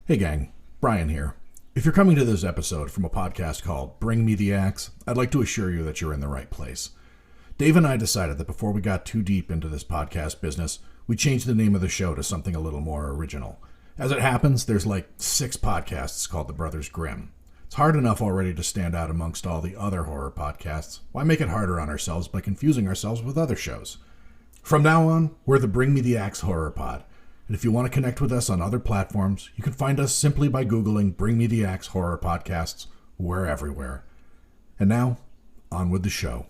Hey gang, Brian here. If you're coming to this episode from a podcast called Bring Me the Axe, I'd like to assure you that you're in the right place. Dave and I decided that before we got too deep into this podcast business, we changed the name of the show to something a little more original. As it happens, there's like 6 podcasts called The Brothers Grimm. It's hard enough already to stand out amongst all the other horror podcasts. Why make it harder on ourselves by confusing ourselves with other shows? From now on, we're the Bring Me the Axe Horror Pod. And if you want to connect with us on other platforms, you can find us simply by Googling Bring Me the Axe Horror Podcasts. We're everywhere. And now, on with the show.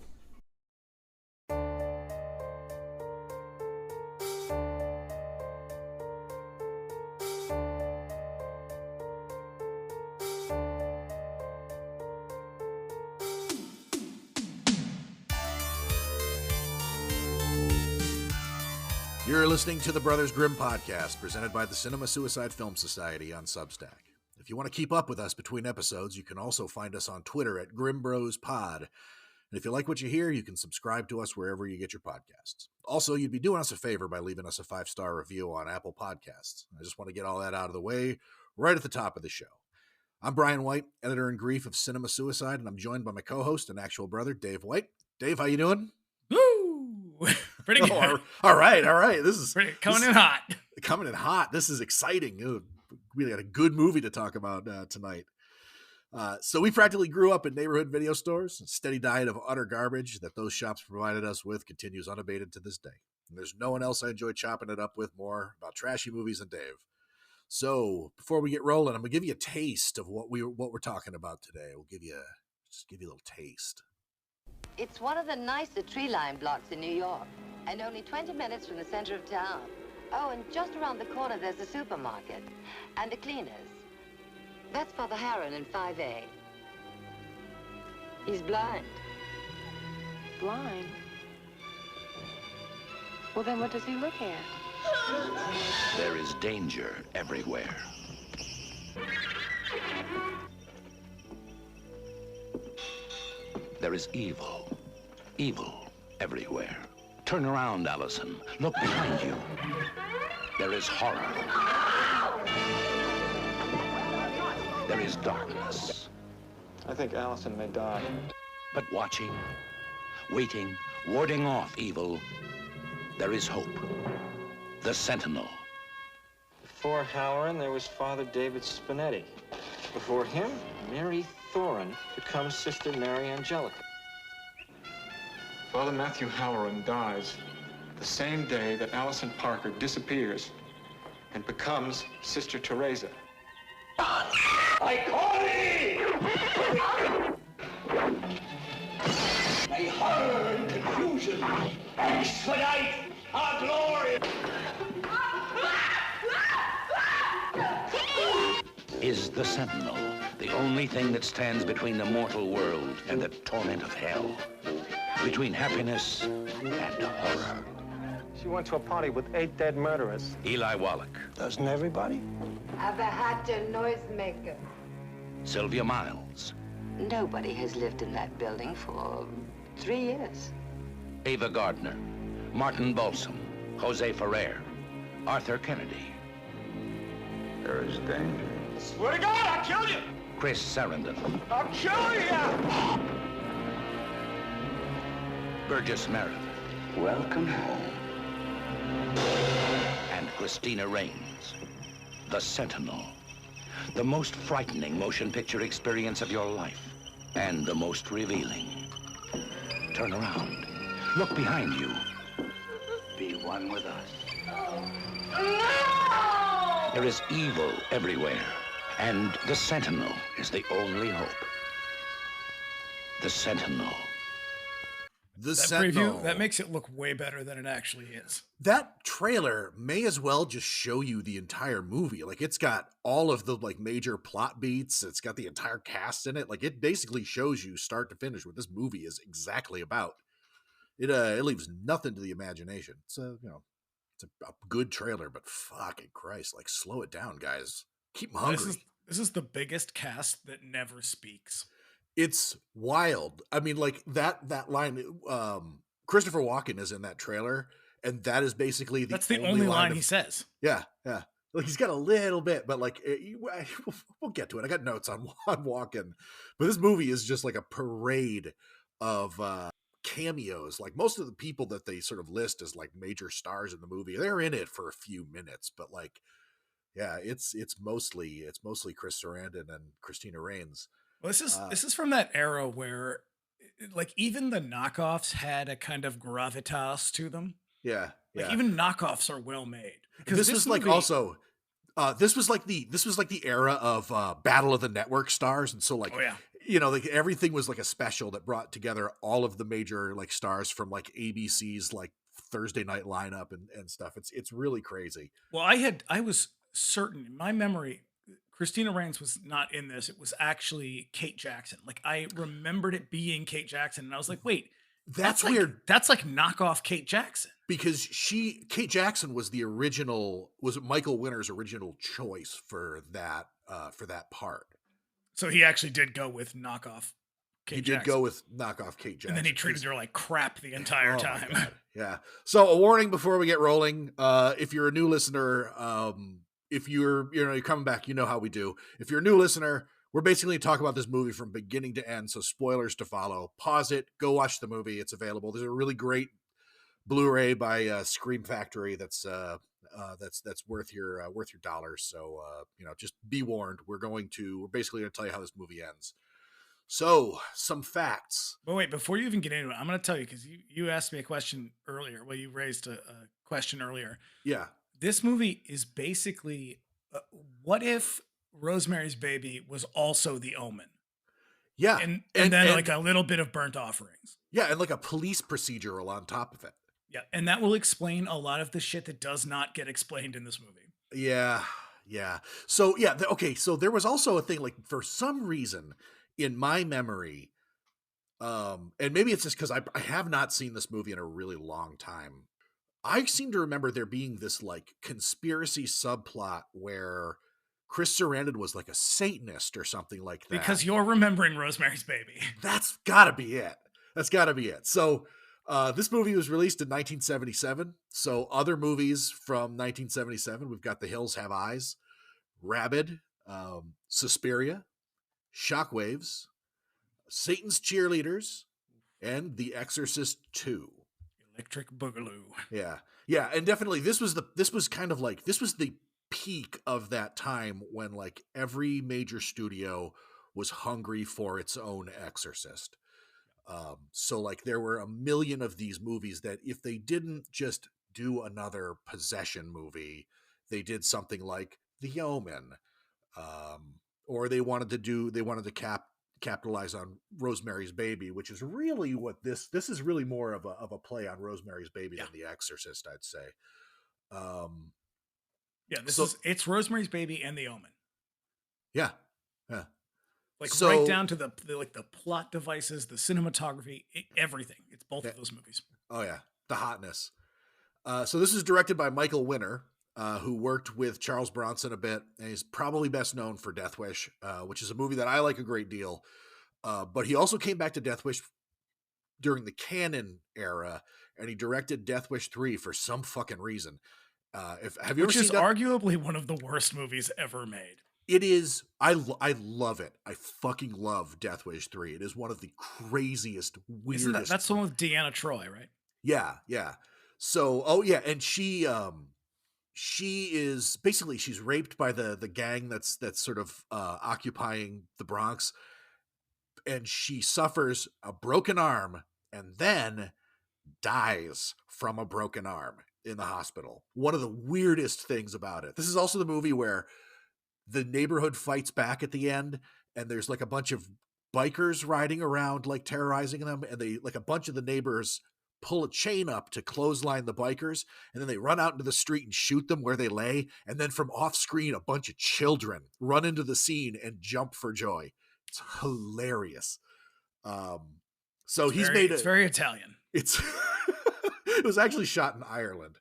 You're listening to the Brothers Grimm podcast, presented by the Cinema Suicide Film Society on Substack. If you want to keep up with us between episodes, you can also find us on Twitter at GrimBrosPod. And if you like what you hear, you can subscribe to us wherever you get your podcasts. Also, you'd be doing us a favor by leaving us a 5-star review on Apple Podcasts. I just want to get all that out of the way right at the top of the show. I'm Brian White, editor-in-chief of Cinema Suicide, and I'm joined by my co-host and actual brother, Dave White. Dave, how you doing? Woo! Pretty good. All right. This is coming in hot. Coming in hot. This is exciting. We got a good movie to talk about tonight. So we practically grew up in neighborhood video stores. A steady diet of utter garbage that those shops provided us with continues unabated to this day. And there's no one else I enjoy chopping it up with more about trashy movies than Dave. So before we get rolling, I'm gonna give you a taste of what we're talking about today. We'll give you a little taste. It's one of the nicer tree-lined blocks in New York, and only 20 minutes from the center of town. Oh, and just around the corner, there's the supermarket and the cleaners. That's Father Harron in 5A. He's blind. Blind? Well, then what does he look at? There is danger everywhere. There is evil everywhere. Turn around, Allison. Look behind you. There is horror. There is darkness. I think Allison may die. But watching, waiting, warding off evil, there is hope. The Sentinel. Before Halloran, there was Father David Spinetti. Before him, Mary Thorin becomes Sister Mary Angelica. Father Matthew Halloran dies the same day that Alison Parker disappears and becomes Sister Teresa. I call thee! May horror and confusion expedite our glory! Is the Sentinel the only thing that stands between the mortal world and the torment of hell? Between happiness and horror? She went to a party with 8 dead murderers. Eli Wallach. Doesn't everybody? I've had a noisemaker. Sylvia Miles. Nobody has lived in that building for 3 years. Ava Gardner. Martin Balsam. Jose Ferrer. Arthur Kennedy. There is danger. Swear to God, I'll kill you! Chris Sarandon. I'll kill you! Burgess Meredith. Welcome home. And Christina Reigns. The Sentinel. The most frightening motion picture experience of your life. And the most revealing. Turn around. Look behind you. Be one with us. No! There is evil everywhere. And the Sentinel is the only hope. The Sentinel. The That Sentinel. preview, that makes it look way better than it actually is. That trailer may as well just show you the entire movie. Like, it's got all of the major plot beats. It's got the entire cast in it. Like, it basically shows you start to finish what this movie is exactly about. It leaves nothing to the imagination. It's it's a good trailer, but fucking Christ, slow it down, guys. Keep them hungry. This is the biggest cast that never speaks. It's wild. I mean, that line, Christopher Walken is in that trailer, and that is basically That's the only line he says. Yeah. Like he's got a little bit, but like we'll get to it. I got notes on Walken, but this movie is just like a parade of cameos. Like most of the people that they sort of list as like major stars in the movie, they're in it for a few minutes, but like, yeah, it's mostly Chris Sarandon and Christina Reigns. Well, this is from that era where like even the knockoffs had a kind of gravitas to them. Yeah, Like yeah. even knockoffs are well made. This was like also this was like the era of Battle of the Network stars, and so like Oh, yeah. you know, like everything was like a special that brought together all of the major like stars from like ABC's like Thursday night lineup and stuff. It's really crazy. Well, I was certain in my memory, Christina Reigns was not in this. It was actually Kate Jackson. Like I remembered it being Kate Jackson, and I was like, wait, That's like, weird That's like knockoff Kate Jackson. because Kate Jackson was Michael Winner's original choice for that part. So he actually did go with knockoff Kate He Jackson. did go with knockoff Kate Jackson. And then he treated her like crap the entire Oh, my time. God. Yeah. So a warning before we get rolling. If you're a new listener, if you're coming back, you know how we do. If you're a new listener, we're basically talking about this movie from beginning to end. So spoilers to follow. Pause it. Go watch the movie. It's available. There's a really great Blu-ray by Scream Factory that's worth your dollars. So just be warned. We're basically going to tell you how this movie ends. So, some facts. But wait, before you even get into it, I'm going to tell you, because you asked me a question earlier. Well, you raised a question earlier. Yeah. This movie is basically, what if Rosemary's Baby was also the Omen? Yeah. And then like a little bit of Burnt Offerings. Yeah, and like a police procedural on top of it. Yeah, and that will explain a lot of the shit that does not get explained in this movie. Yeah. So, yeah, okay, so there was also a thing, like, for some reason, in my memory, and maybe it's just because I have not seen this movie in a really long time. I seem to remember there being this like conspiracy subplot where Chris Sarandon was like a Satanist or something like that. Because you're remembering Rosemary's Baby. That's gotta be it. So this movie was released in 1977. So other movies from 1977, we've got The Hills Have Eyes, Rabid, Suspiria, Shockwaves, Satan's Cheerleaders, and The Exorcist 2. Electric Boogaloo. Yeah, and definitely this was the peak of that time when like every major studio was hungry for its own Exorcist. So like there were a million of these movies that if they didn't just do another possession movie, they did something like The Omen, or they wanted to capitalize on Rosemary's Baby, which is really what this is really more of a play on Rosemary's Baby than The Exorcist, I'd say. It's Rosemary's Baby and The Omen. Yeah. Like right down to the plot devices, the cinematography, everything. It's both of those movies. Oh yeah, the hotness. So this is directed by Michael Winner, who worked with Charles Bronson a bit, and he's probably best known for Death Wish, which is a movie that I like a great deal. But he also came back to Death Wish during the Cannon era, and he directed Death Wish 3 for some fucking reason. Have you ever seen Which is arguably one of the worst movies ever made. It is. I love it. I fucking love Death Wish 3. It is one of the craziest, weirdest. That's the one with Deanna Troi, right? Yeah. So, and she is basically, she's raped by the gang that's sort of occupying the Bronx, and she suffers a broken arm and then dies from a broken arm in the hospital. One of the weirdest things about it. This is also the movie where the neighborhood fights back at the end, and there's like a bunch of bikers riding around, like terrorizing them, and they like a bunch of the neighbors pull a chain up to clothesline the bikers, and then they run out into the street and shoot them where they lay, and then from off screen a bunch of children run into the scene and jump for joy. It's hilarious. It's very Italian. It was actually shot in Ireland.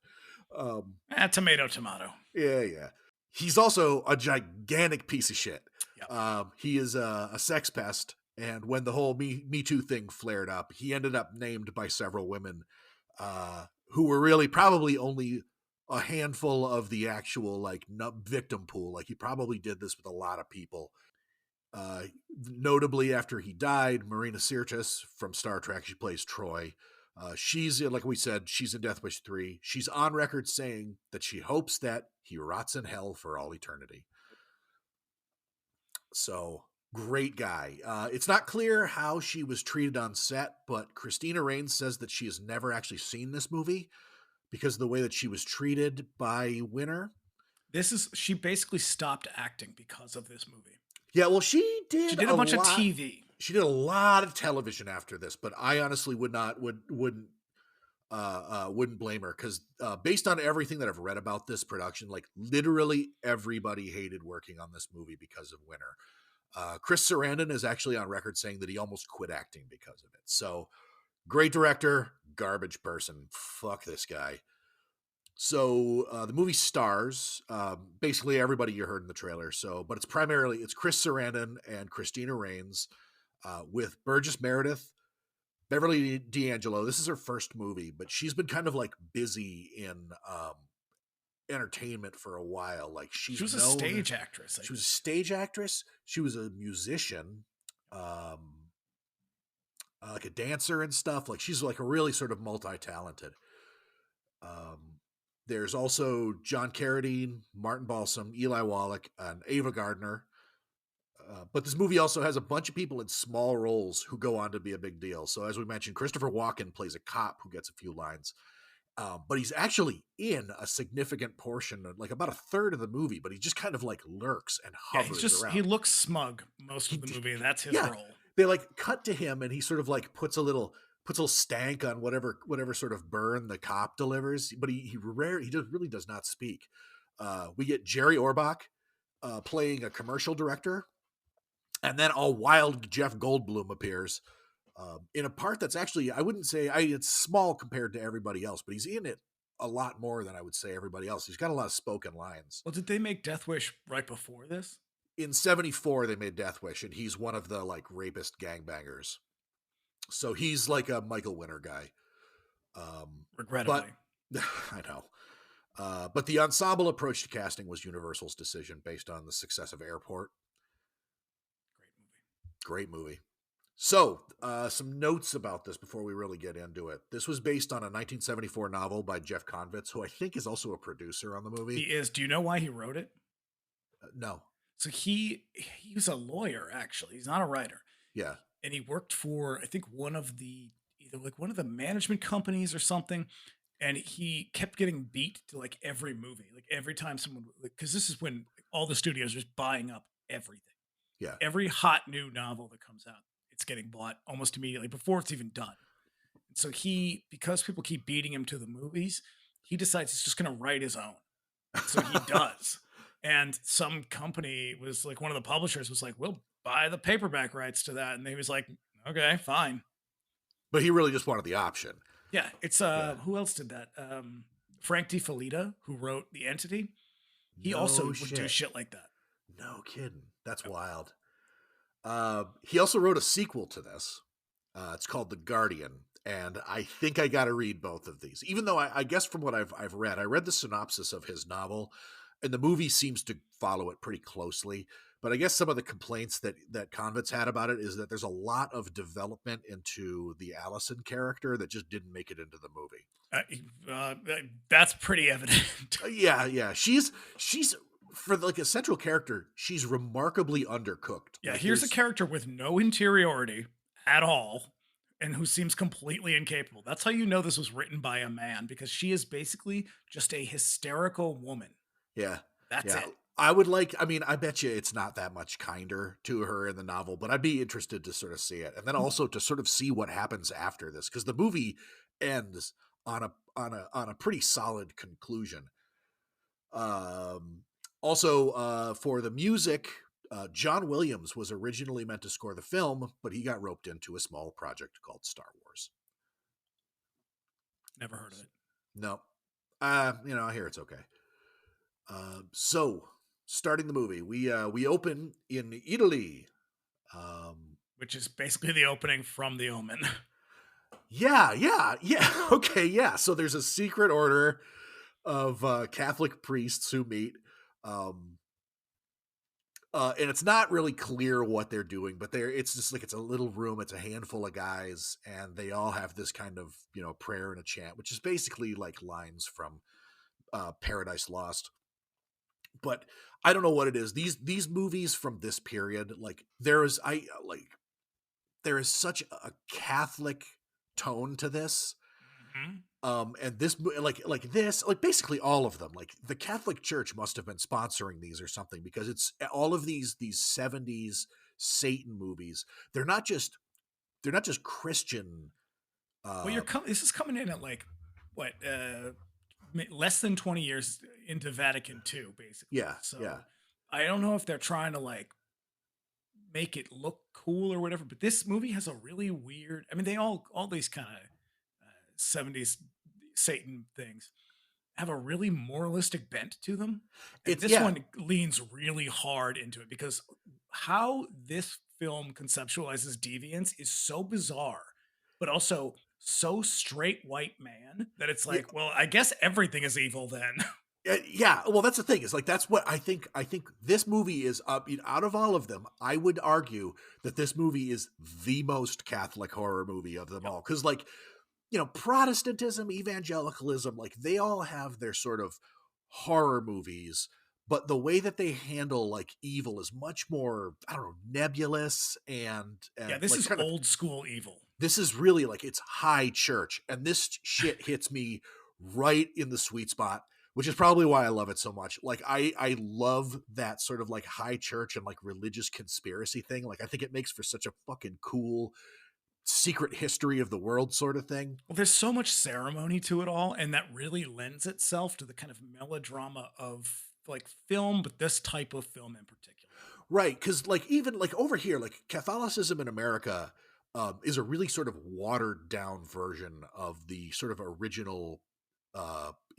Tomato. Yeah. He's also a gigantic piece of shit. Yep. He is a sex pest, and when the whole Me Too thing flared up, he ended up named by several women who were really probably only a handful of the actual like victim pool. Like he probably did this with a lot of people. Notably, after he died, Marina Sirtis from Star Trek, she plays Troy. She's, like we said, she's in Death Wish 3. She's on record saying that she hopes that he rots in hell for all eternity. So, great guy. It's not clear how she was treated on set, but Christina Reigns says that she has never actually seen this movie because of the way that she was treated by Winter. She basically stopped acting because of this movie. Yeah, well, she did a bunch of TV. She did a lot of television after this, but I honestly wouldn't blame her because based on everything that I've read about this production, like literally everybody hated working on this movie because of Winter. Chris Sarandon is actually on record saying that he almost quit acting because of it. So great director, garbage person. Fuck this guy. So the movie stars basically everybody you heard in the trailer. But it's Chris Sarandon and Christina Reigns with Burgess Meredith, Beverly D'Angelo. This is her first movie, but she's been kind of like busy in entertainment for a while. Like she was a stage actress. She was a stage actress. She was a musician, like a dancer and stuff. Like she's like a really sort of multi-talented. There's also John Carradine, Martin Balsam, Eli Wallach, and Ava Gardner. But this movie also has a bunch of people in small roles who go on to be a big deal. So as we mentioned, Christopher Walken plays a cop who gets a few lines. But he's actually in a significant portion, like about a third of the movie, but he just kind of like lurks and hovers around. He looks smug most of the movie, and that's his role. They like cut to him and he sort of like puts a little stank on whatever sort of burn the cop delivers, but he really does not speak. We get Jerry Orbach playing a commercial director, and then a wild Jeff Goldblum appears in a part that's actually, I wouldn't say it's small compared to everybody else, but he's in it a lot more than I would say everybody else. He's got a lot of spoken lines. Well, did they make Death Wish right before this? In 1974, they made Death Wish, and he's one of the like rapist gangbangers. So he's like a Michael Winter guy. Regrettably. But, I know. But the ensemble approach to casting was Universal's decision based on the success of Airport. Great movie. So, some notes about this before we really get into it. This was based on a 1974 novel by Jeff Konvitz, who I think is also a producer on the movie. He is. Do you know why he wrote it? No. So he was a lawyer, actually. He's not a writer. Yeah. And he worked for, I think, one of the management companies or something. And he kept getting beat to like every movie, like every time someone, because this is when all the studios are just buying up everything. Yeah. Every hot new novel that comes out, it's getting bought almost immediately before it's even done. So because people keep beating him to the movies, he decides he's just going to write his own. So he does. And some company was like, one of the publishers was like, we'll buy the paperback rights to that. And he was like, okay, fine. But he really just wanted the option. Yeah. It's, who else did that? Frank DiFelita, who wrote The Entity. He also would do shit like that. No kidding. That's wild. He also wrote a sequel to this. It's called The Guardian. And I think I got to read both of these, even though I guess from what I've read, I read the synopsis of his novel, and the movie seems to follow it pretty closely. But I guess some of the complaints that Konvitz had about it is that there's a lot of development into the Allison character that just didn't make it into the movie. That's pretty evident. Yeah. She's for like a central character, she's remarkably undercooked. Yeah, like here's a character with no interiority at all and who seems completely incapable. That's how you know this was written by a man, because she is basically just a hysterical woman. Yeah. That's it. I bet you it's not that much kinder to her in the novel, but I'd be interested to sort of see it. And then also to sort of see what happens after this, because the movie ends on a pretty solid conclusion. Also, for the music, John Williams was originally meant to score the film, but he got roped into a small project called Star Wars. Never heard of it. No. I hear it's okay. So, starting the movie, we open in Italy. Which is basically the opening from the Omen. Yeah. Okay, yeah. So there's a secret order of Catholic priests who meet. And it's not really clear what they're doing, but it's just like, it's a little room. It's a handful of guys, and they all have this kind of, prayer and a chant, which is basically like lines from Paradise Lost. But I don't know what it is. These movies from this period, like there is such a Catholic tone to this. Mhm. And this, like basically all of them, like the Catholic Church must have been sponsoring these or something, because it's all of these 70s Satan movies. They're not just Christian. Well, this is coming in at like what, less than 20 years into Vatican II, basically. Yeah, So yeah. I don't know if they're trying to like make it look cool or whatever, but this movie has a really weird. I mean, they all these kind of 70s Satan things have a really moralistic bent to them. And this one leans really hard into it, because how this film conceptualizes deviance is so bizarre, but also so straight white man that it's like, well, I guess everything is evil then. Yeah, well, that's the thing. Is like, that's what I think. I think this movie is out of all of them, I would argue that this movie is the most Catholic horror movie of them all. Because, like, Protestantism, evangelicalism, like they all have their sort of horror movies, but the way that they handle like evil is much more, I don't know, nebulous and yeah, this like is old school evil. This is really like, it's high church, and this shit hits me right in the sweet spot, which is probably why I love it so much. Like I love that sort of like high church and like religious conspiracy thing. Like I think it makes for such a fucking cool secret history of the world sort of thing. Well, there's so much ceremony to it all, and that really lends itself to the kind of melodrama of like film, but this type of film in particular. Right, because like even like over here, like Catholicism in America is a really sort of watered down version of the sort of original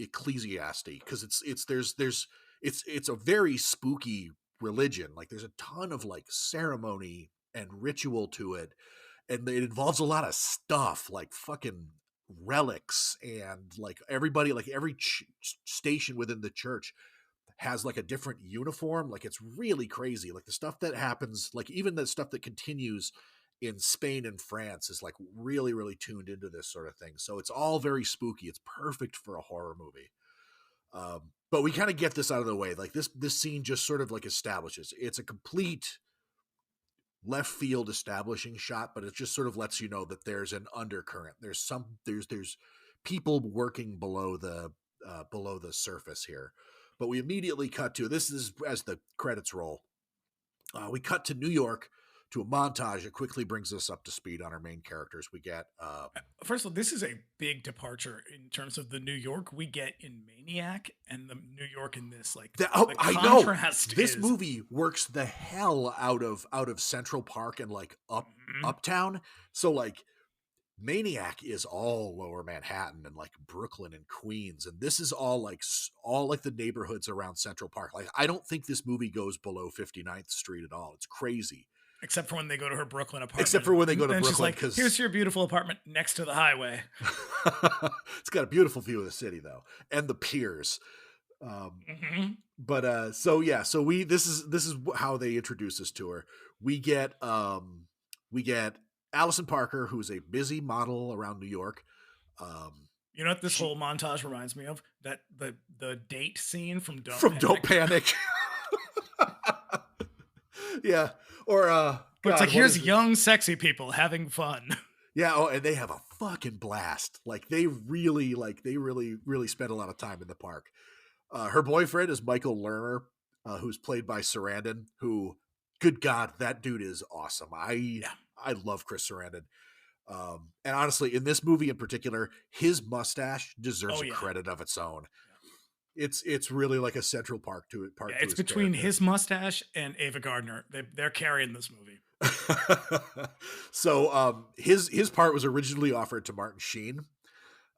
ecclesiasty, because it's a very spooky religion. Like there's a ton of like ceremony and ritual to it, and it involves a lot of stuff like fucking relics, and like everybody, like every station within the church has like a different uniform. Like it's really crazy. Like the stuff that happens, like even the stuff that continues in Spain and France is like really, really tuned into this sort of thing. So it's all very spooky. It's perfect for a horror movie. But we kind of get this out of the way. Like this scene just sort of like establishes, it's a complete left field establishing shot, but it just sort of lets you know that there's an undercurrent. There's people working below the surface here. But we immediately cut to, this is as the credits roll. We cut to New York, to a montage that quickly brings us up to speed on our main characters. We get first of all, this is a big departure in terms of the New York we get in Maniac and the New York in this. Like I know this movie works the hell out of Central Park and like uptown. So like Maniac is all lower Manhattan and like Brooklyn and Queens, and this is all like the neighborhoods around Central Park. Like I don't think this movie goes below 59th Street at all. It's crazy. Except for when they go to her Brooklyn apartment. Except for when they go to and Brooklyn. She's like, here's your beautiful apartment next to the highway. It's got a beautiful view of the city though, and the piers. But so this is how they introduce us to her. We get Alison Parker, who's a busy model around New York. You know what this whole montage reminds me of? That the date scene from Don't Panic. Yeah. Or it's like, here's young sexy people having fun. Yeah, oh, and they have a fucking blast. Like they really spend a lot of time in the park. Her boyfriend is Michael Lerner, who's played by Sarandon, who, good God, that dude is awesome. I love Chris Sarandon. And honestly, in this movie in particular, his mustache deserves a credit of its own. It's really like a central part to it. It's between his mustache and Ava Gardner. They're carrying this movie. So his part was originally offered to Martin Sheen.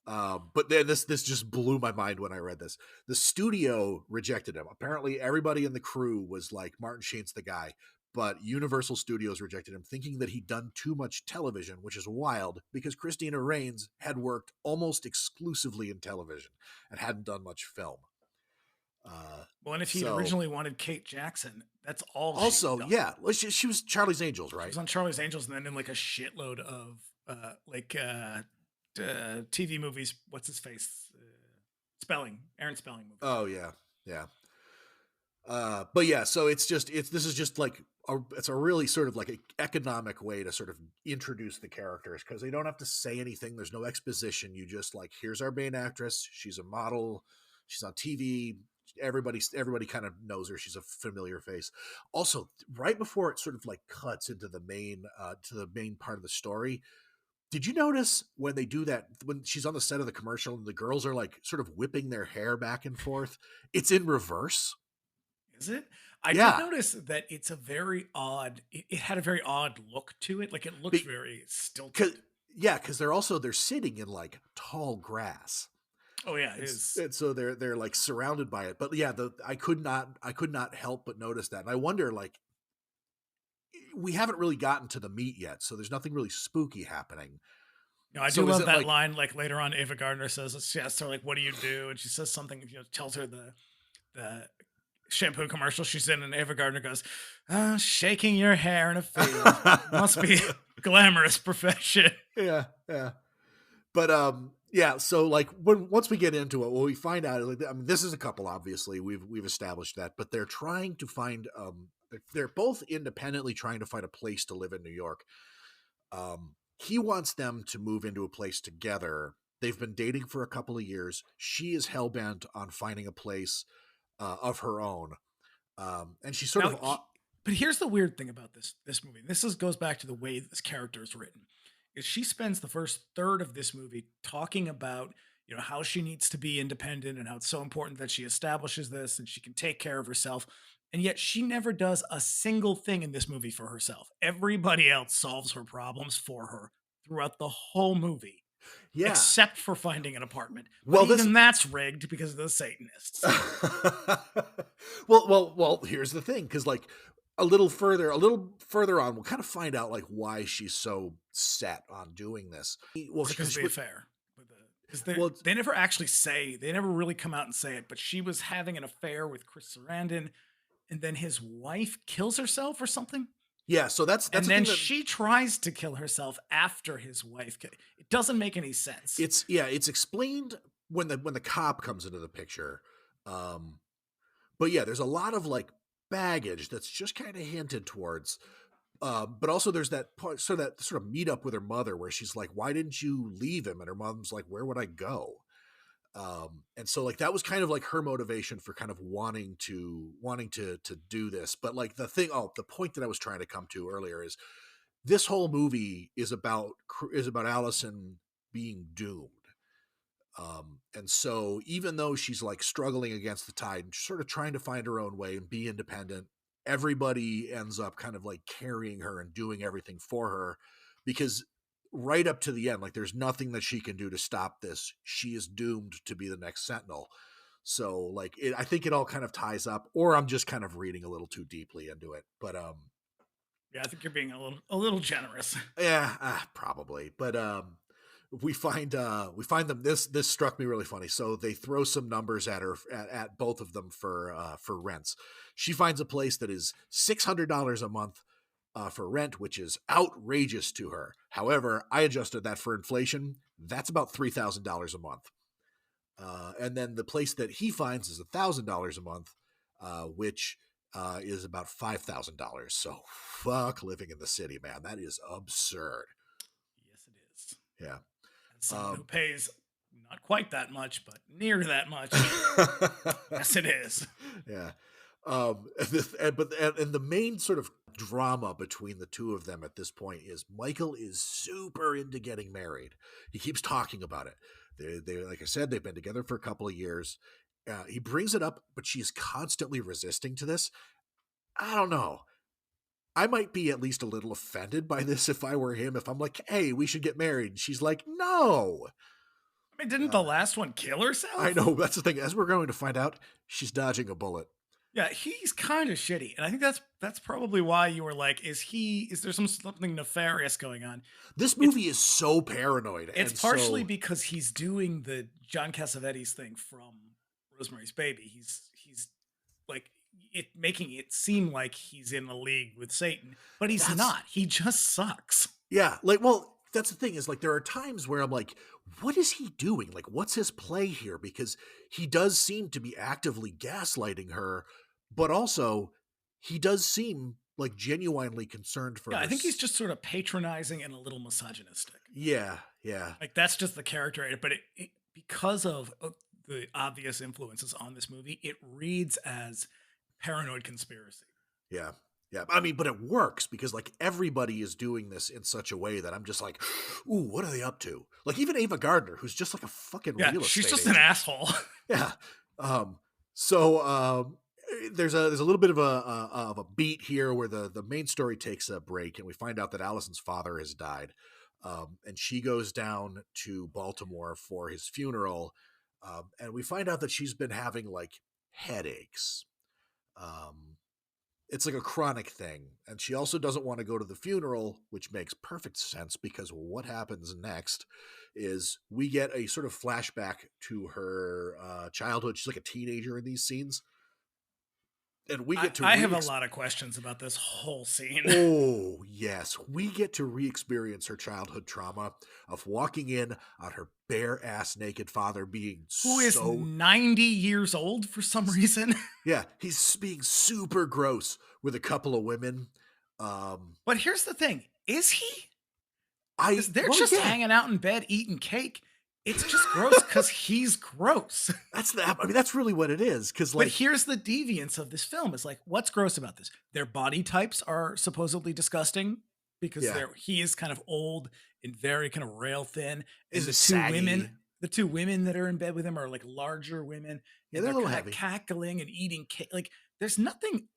But then this just blew my mind when I read this. The studio rejected him. Apparently everybody in the crew was like, Martin Sheen's the guy. but Universal Studios rejected him, thinking that he'd done too much television, which is wild because Christina Reigns had worked almost exclusively in television and hadn't done much film. Well, and if he originally wanted Kate Jackson, that's all. Also, yeah, well, she was Charlie's Angels, right? She was on Charlie's Angels, and then in like a shitload of TV movies. What's his face? Aaron Spelling movie. Oh yeah, yeah. But yeah, so this is just like it's a really sort of like an economic way to sort of introduce the characters because they don't have to say anything. There's no exposition. You just like, here's our main actress. She's a model. She's on TV. Everybody kind of knows her. She's a familiar face. Also, right before it sort of like cuts into the main part of the story, did you notice when they do that, when she's on the set of the commercial and the girls are like sort of whipping their hair back and forth? It's in reverse. Is it? I did notice that it's a very odd. It had a very odd look to it. Like it looks very stilted. Because they're sitting in like tall grass. Oh yeah, it is. And so they're like surrounded by it. But yeah, I could not help but notice that. And I wonder, like, we haven't really gotten to the meat yet, so there's nothing really spooky happening. No, I do love that line. Like later on, Ava Gardner says, she asks her like, "What do you do?" And she says something. Tells her the shampoo commercial she's in, and Ava Gardner goes, "Shaking your hair in a field must be a glamorous profession." Yeah. But yeah, so like once we get into it, we find out. Like, I mean, this is a couple. Obviously, we've established that, but they're trying to find. They're both independently trying to find a place to live in New York. He wants them to move into a place together. They've been dating for a couple of years. She is hellbent on finding a place of her own, and she's sort of. But here's the weird thing about this movie. This goes back to the way this character is written. Is she spends the first third of this movie talking about, how she needs to be independent and how it's so important that she establishes this and she can take care of herself. And yet she never does a single thing in this movie for herself. Everybody else solves her problems for her throughout the whole movie. Yeah. Except for finding an apartment. Well, even that's rigged because of the Satanists. Well, here's the thing. Because like, a little further on, we'll kind of find out like why she's so set on doing this. Well, because of the affair. They never actually they never really come out and say it, but she was having an affair with Chris Sarandon, and then his wife kills herself or something. Yeah, so that's and then she tries to kill herself after his wife. It doesn't make any sense. It's explained when the cop comes into the picture. But yeah, there's a lot of like baggage that's just kind of hinted towards, but also there's that part, sort of meet up with her mother where she's like, "Why didn't you leave him?" And her mom's like, "Where would I go?" And so like that was kind of like her motivation for kind of wanting to do this. But like the point that I was trying to come to earlier is this whole movie is about Alison being doomed. And so even though she's like struggling against the tide and sort of trying to find her own way and be independent, everybody ends up kind of like carrying her and doing everything for her because right up to the end, like there's nothing that she can do to stop this. She is doomed to be the next Sentinel. So like, I think it all kind of ties up, or I'm just kind of reading a little too deeply into it, but, yeah, I think you're being a little generous. Yeah, probably. But, we find them. This struck me really funny. So they throw some numbers at her, at both of them for rents. She finds a place that is $600 a month for rent, which is outrageous to her. However, I adjusted that for inflation. That's about $3,000 a month. And then the place that he finds is $1,000 a month, which is about $5,000. So fuck living in the city, man. That is absurd. Yes, it is. Yeah. Someone who pays not quite that much, but near that much. Yes, it is. Yeah. And the main sort of drama between the two of them at this point is Michael is super into getting married. He keeps talking about it. They like I said, they've been together for a couple of years. He brings it up, but she's constantly resisting to this. I don't know. I might be at least a little offended by this if I were him. If I'm like, "Hey, we should get married," and she's like, "No." I mean, didn't the last one kill herself? I know, that's the thing. As we're going to find out, she's dodging a bullet. Yeah, he's kind of shitty, and I think that's probably why you were like, is there something nefarious going on? This movie is so paranoid. It's and partially so, because he's doing the John Cassavetes thing from Rosemary's Baby. He's like making it seem like he's in a league with Satan, but he's not. He just sucks. Yeah, like, well, that's the thing is, like, there are times where I'm like, what is he doing? Like, what's his play here? Because he does seem to be actively gaslighting her, but also he does seem like genuinely concerned for Yeah, her. I think he's just sort of patronizing and a little misogynistic. Yeah, yeah. Like that's just the character in it, but it because of the obvious influences on this movie, it reads as paranoid conspiracy. Yeah. Yeah. I mean, but it works because like everybody is doing this in such a way that I'm just like, ooh, what are they up to? Like even Ava Gardner, who's just like a fucking real estate she's just agent. an asshole. Yeah. So there's a little bit of a beat here where the main story takes a break and we find out that Allison's father has died. And she goes down to Baltimore for his funeral. And we find out that she's been having like headaches. It's like a chronic thing. And she also doesn't want to go to the funeral, which makes perfect sense because what happens next is we get a sort of flashback to her childhood. She's like a teenager in these scenes. And we get to I have a lot of questions about this whole scene. Oh, yes. We get to re-experience her childhood trauma of walking in on her bare ass naked father being who is 90 years old for some reason. Yeah, he's being super gross with a couple of women. But here's the thing. Is he? They're hanging out in bed eating cake. It's just gross because he's gross. That's really what it is. But here's the deviance of this film. It's like, what's gross about this? Their body types are supposedly disgusting because he is kind of old and very kind of rail thin. And the two women that are in bed with him are like larger women. Yeah, they're a little kind heavy. of cackling and eating cake. Like there's nothing.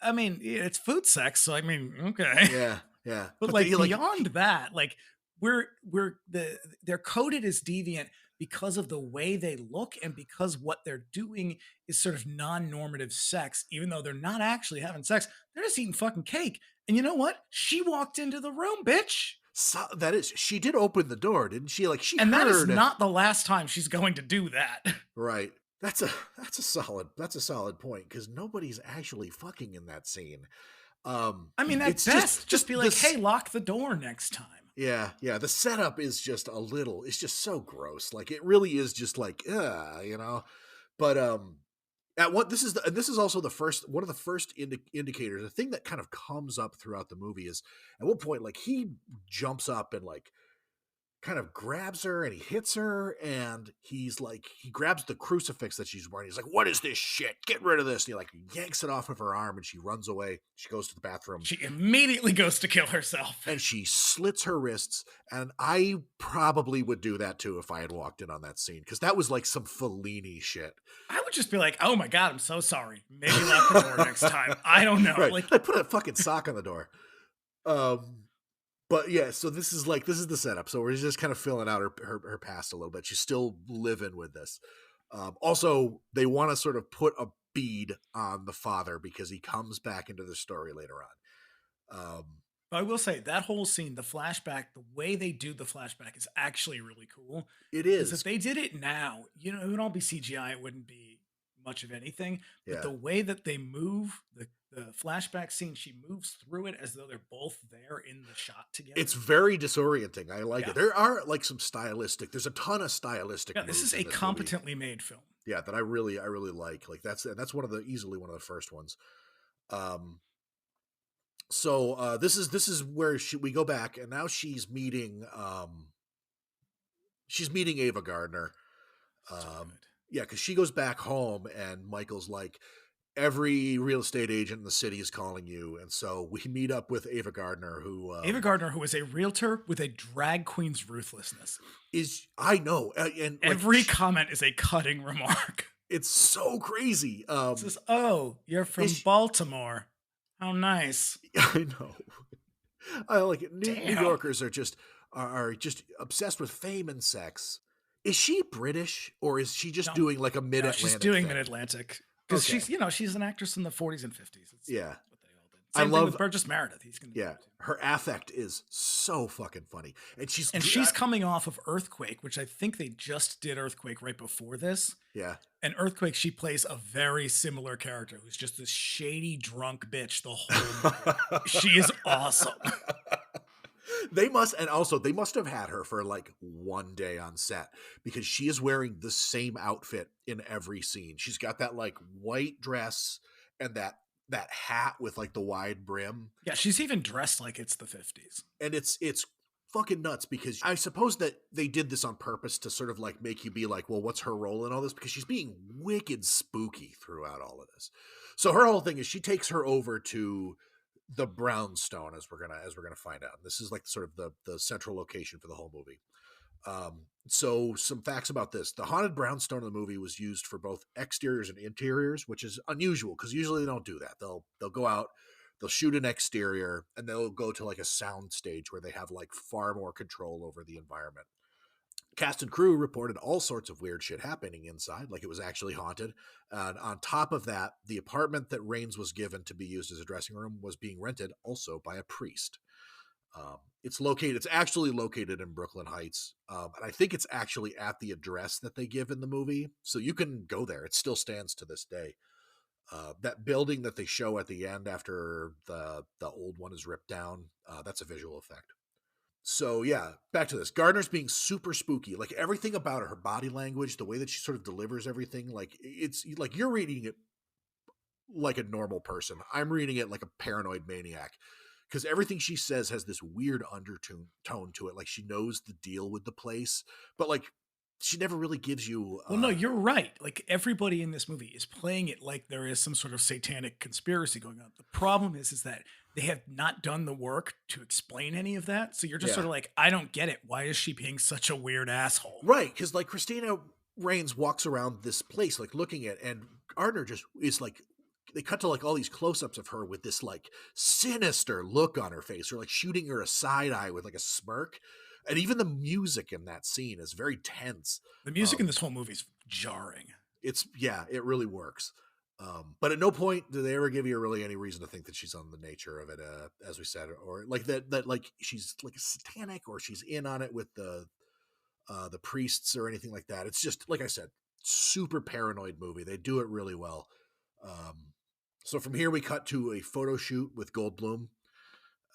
I mean, it's food sex, so I mean, okay. Yeah. But like beyond that, like. They're coded as deviant because of the way they look and because what they're doing is sort of non-normative sex, even though they're not actually having sex. They're just eating fucking cake. And you know what? She walked into the room, bitch. So she did open the door, didn't she? Like that is not the last time she's going to do that. Right. That's a solid point because nobody's actually fucking in that scene. I mean, at best, just be like, hey, lock the door next time. Yeah. The setup is just it's just so gross. Like it really is just like, you know. But this is also one of the first indicators. The thing that kind of comes up throughout the movie is at one point, like he jumps up and like kind of grabs her and he hits her and he grabs the crucifix that she's wearing. He's like, what is this shit? Get rid of this. And he like yanks it off of her arm and she runs away. She goes to the bathroom. She immediately goes to kill herself. And she slits her wrists. And I probably would do that too if I had walked in on that scene. Because that was like some Fellini shit. I would just be like, oh my God, I'm so sorry. Maybe lock the door next time. I don't know. Right. Like I put a fucking sock on the door. But yeah, so this is the setup. So we're just kind of filling out her past a little bit. She's still living with this. Also, they want to sort of put a bead on the father because he comes back into the story later on. I will say that whole scene, the flashback, the way they do the flashback is actually really cool. It is. If they did it now, you know, it would all be CGI. It wouldn't be much of anything. But Yeah. the way that they move the flashback scene, she moves through it as though they're both there in the shot together. It's very disorienting. I like it. There are like some there's a ton of stylistic. Yeah, this is a competently made film. Yeah, that I really like. Like that's easily one of the first ones. So this is where we go back and now she's meeting Ava Gardner. Yeah, because she goes back home and Michael's like, every real estate agent in the city is calling you. And so we meet up with Ava Gardner, who is a realtor with a drag queen's ruthlessness. I know. And every comment is a cutting remark. It's so crazy. It says, oh, you're from Baltimore. How nice. I know. I like it. New Yorkers are just obsessed with fame and sex. Is she British or is she just doing like a mid-Atlantic? She's doing mid-Atlantic. Because she's an actress in the 40s and 50s. It's Yeah. what they all did. Same thing with Burgess Meredith. He's gonna do it too. Her affect is so fucking funny. And she's coming off of Earthquake, which I think they just did Earthquake right before this. Yeah. And Earthquake, she plays a very similar character who's just this shady drunk bitch the whole movie. She is awesome. They must have had her for like one day on set because she is wearing the same outfit in every scene. She's got that like white dress and that hat with like the wide brim. Yeah, she's even dressed like it's the 50s. And it's fucking nuts because I suppose that they did this on purpose to sort of like make you be like, well, what's her role in all this? Because she's being wicked spooky throughout all of this. So her whole thing is she takes her over to the brownstone, as we're gonna find out. This is like sort of the central location for the whole movie. So some facts about this: the haunted brownstone in the movie was used for both exteriors and interiors, which is unusual because usually they don't do that. They'll go out, they'll shoot an exterior, and they'll go to like a sound stage where they have like far more control over the environment. Cast and crew reported all sorts of weird shit happening inside, like it was actually haunted. And on top of that, the apartment that Reigns was given to be used as a dressing room was being rented also by a priest. It's actually located in Brooklyn Heights. And I think it's actually at the address that they give in the movie. So you can go there. It still stands to this day. That building that they show at the end after the old one is ripped down, that's a visual effect. So yeah, back to this. Gardner's being super spooky. Like everything about her body language, the way that she sort of delivers everything, like it's like you're reading it like a normal person. I'm reading it like a paranoid maniac because everything she says has this weird undertone to it. Like she knows the deal with the place, but like she never really gives you. Well, no, you're right. Like everybody in this movie is playing it like there is some sort of satanic conspiracy going on. The problem is that they have not done the work to explain any of that. So you're just sort of like, I don't get it. Why is she being such a weird asshole? Right. Because like Christina Reigns walks around this place, like looking at, and Gardner just is like, they cut to like all these close-ups of her with this like sinister look on her face, or like shooting her a side eye with like a smirk. And even the music in that scene is very tense. The music in this whole movie is jarring. It really works. But at no point do they ever give you really any reason to think that she's on the nature of it, as we said, or like that like she's like a satanic or she's in on it with the priests or anything like that. It's just, like I said, super paranoid movie. They do it really well. So from here we cut to a photo shoot with Goldblum.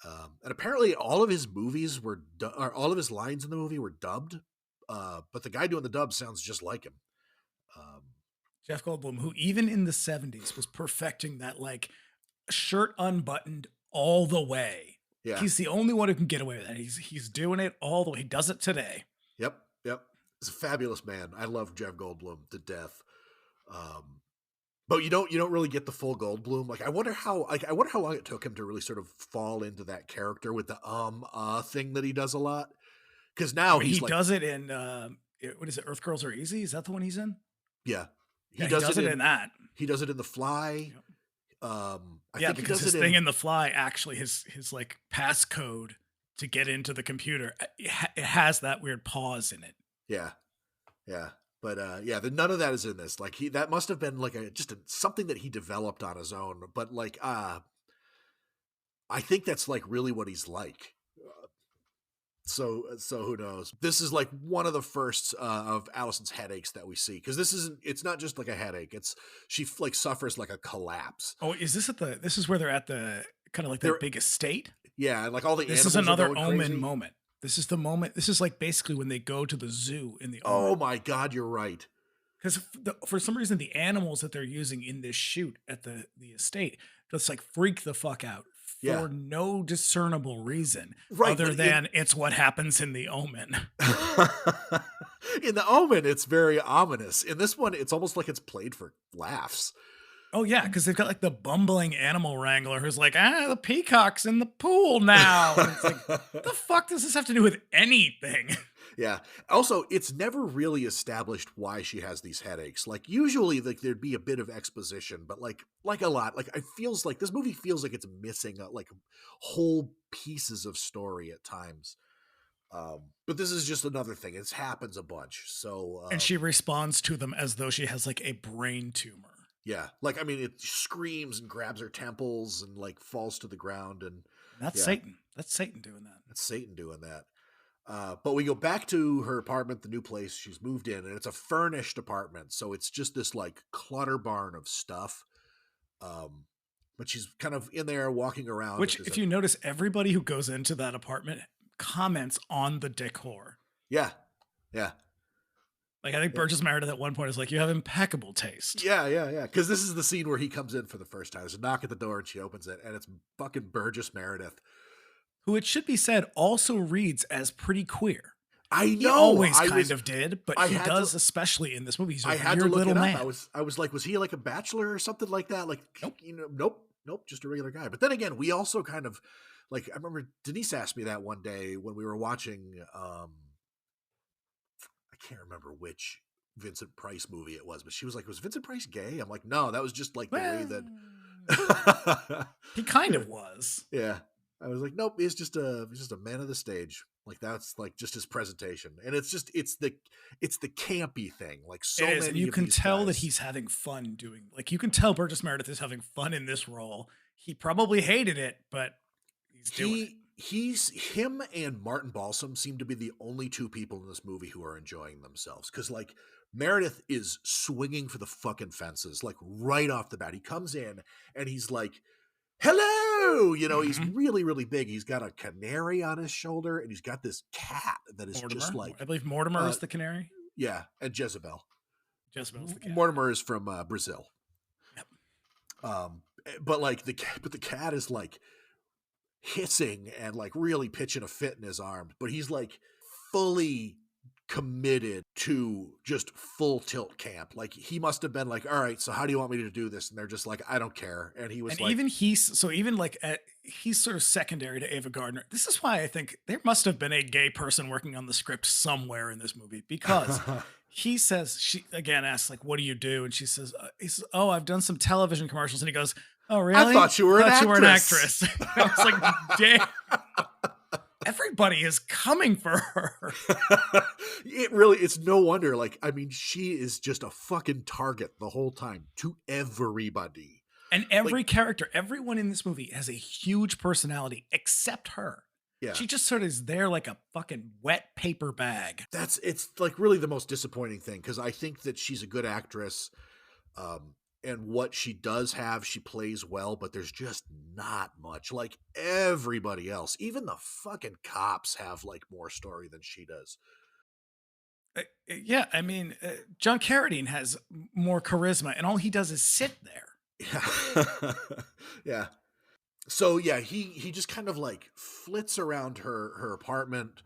And apparently all of his movies were all of his lines in the movie were dubbed. But the guy doing the dub sounds just like him. Jeff Goldblum, who even in the 70s was perfecting that like shirt unbuttoned all the way. Yeah. He's the only one who can get away with that. He's doing it all the way. He does it today. Yep. He's a fabulous man. I love Jeff Goldblum to death. But you don't really get the full Goldblum. Like I wonder how long it took him to really sort of fall into that character with the thing that he does a lot. Because now he does it in what is it? Earth Girls Are Easy? Is that the one he's in? Yeah. He does it in that. He does it in The Fly. Yep. I think because his thing in The Fly, actually his like passcode to get into the computer, it has that weird pause in it. Yeah. But none of that is in this. Like that must have been like something that he developed on his own. But like, I think that's like really what he's like. So who knows? This is like one of the first of Alison's headaches that we see, because it's not just like a headache. She like suffers like a collapse. Oh, is this this is where they're at the kind of like their big estate? Yeah, and like all the this is another Omen moment. This is the moment. This is like basically when they go to the zoo in the Omen. Oh my God, you're right. Because for some reason the animals that they're using in this shoot at the estate just like freak the fuck out. For no discernible reason, other than it's what happens in the Omen. In the Omen, it's very ominous. In this one, it's almost like it's played for laughs. Oh yeah, because they've got like the bumbling animal wrangler who's like, the peacock's in the pool now. And it's like, what the fuck does this have to do with anything? Yeah. Also, it's never really established why she has these headaches. Like usually like there'd be a bit of exposition, but like a lot, like it feels like this movie feels like it's missing like whole pieces of story at times. But this is just another thing. It happens a bunch. So, and she responds to them as though she has like a brain tumor. Yeah. Like, I mean, it screams and grabs her temples and like falls to the ground. And That's yeah. Satan. That's Satan doing that. That's Satan doing that. But we go back to her apartment, the new place she's moved in, and it's a furnished apartment. So it's just this like clutter barn of stuff. But she's kind of in there walking around. Which, if you notice, everybody who goes into that apartment comments on the decor. Yeah. Yeah. Like, I think Burgess Meredith at one point is like, you have impeccable taste. Yeah. Because this is the scene where he comes in for the first time. There's a knock at the door and she opens it, and it's fucking Burgess Meredith. Who, it should be said, also reads as pretty queer. I know. He always kind of did, but he does, especially in this movie. He's a weird little man. I was like, was he like a bachelor or something like that? Like, nope. Nope, just a regular guy. But then again, we also kind of like, I remember Denise asked me that one day when we were watching, I can't remember which Vincent Price movie it was, but she was like, was Vincent Price gay? I'm like, no, that was just like the way that he kind of was. Yeah. I was like, nope, he's just a man of the stage. Like, that's like just his presentation. And it's the campy thing. Like, so it is, many and you of can these tell guys, that he's having fun doing, like, you can tell Burgess Meredith is having fun in this role. He probably hated it, but he's doing it. Him and Martin Balsam seem to be the only two people in this movie who are enjoying themselves. Cause like Meredith is swinging for the fucking fences, like right off the bat. He comes in and he's like, hello, he's really, really big. He's got a canary on his shoulder and he's got this cat that is Mortimer. just like, I believe Mortimer is the canary. Yeah. And Jezebel. Jezebel's the cat. Mortimer is from Brazil. Yep. But the cat is like hissing and like really pitching a fit in his arm, but he's like fully committed to just full tilt camp. Like, he must have been like, all right, so how do you want me to do this? And they're just like, I don't care. And he was and like, he's sort of secondary to Ava Gardner. This is why I think there must have been a gay person working on the script somewhere in this movie, because he says, she again asks like, what do you do? And he says, oh, I've done some television commercials. And he goes, oh, really? I thought you were an actress. I was like, damn. Everybody is coming for her. It's no wonder. Like, I mean, she is just a fucking target the whole time to everybody. And every character, everyone in this movie has a huge personality except her. Yeah. She just sort of is there like a fucking wet paper bag. It's like really the most disappointing thing, because I think that she's a good actress. And what she does have, she plays well, but there's just not much. Like, everybody else, even the fucking cops have like more story than she does. Yeah, I mean, John Carradine has more charisma, and all he does is sit there. Yeah. Yeah. So yeah, he just kind of like flits around her apartment,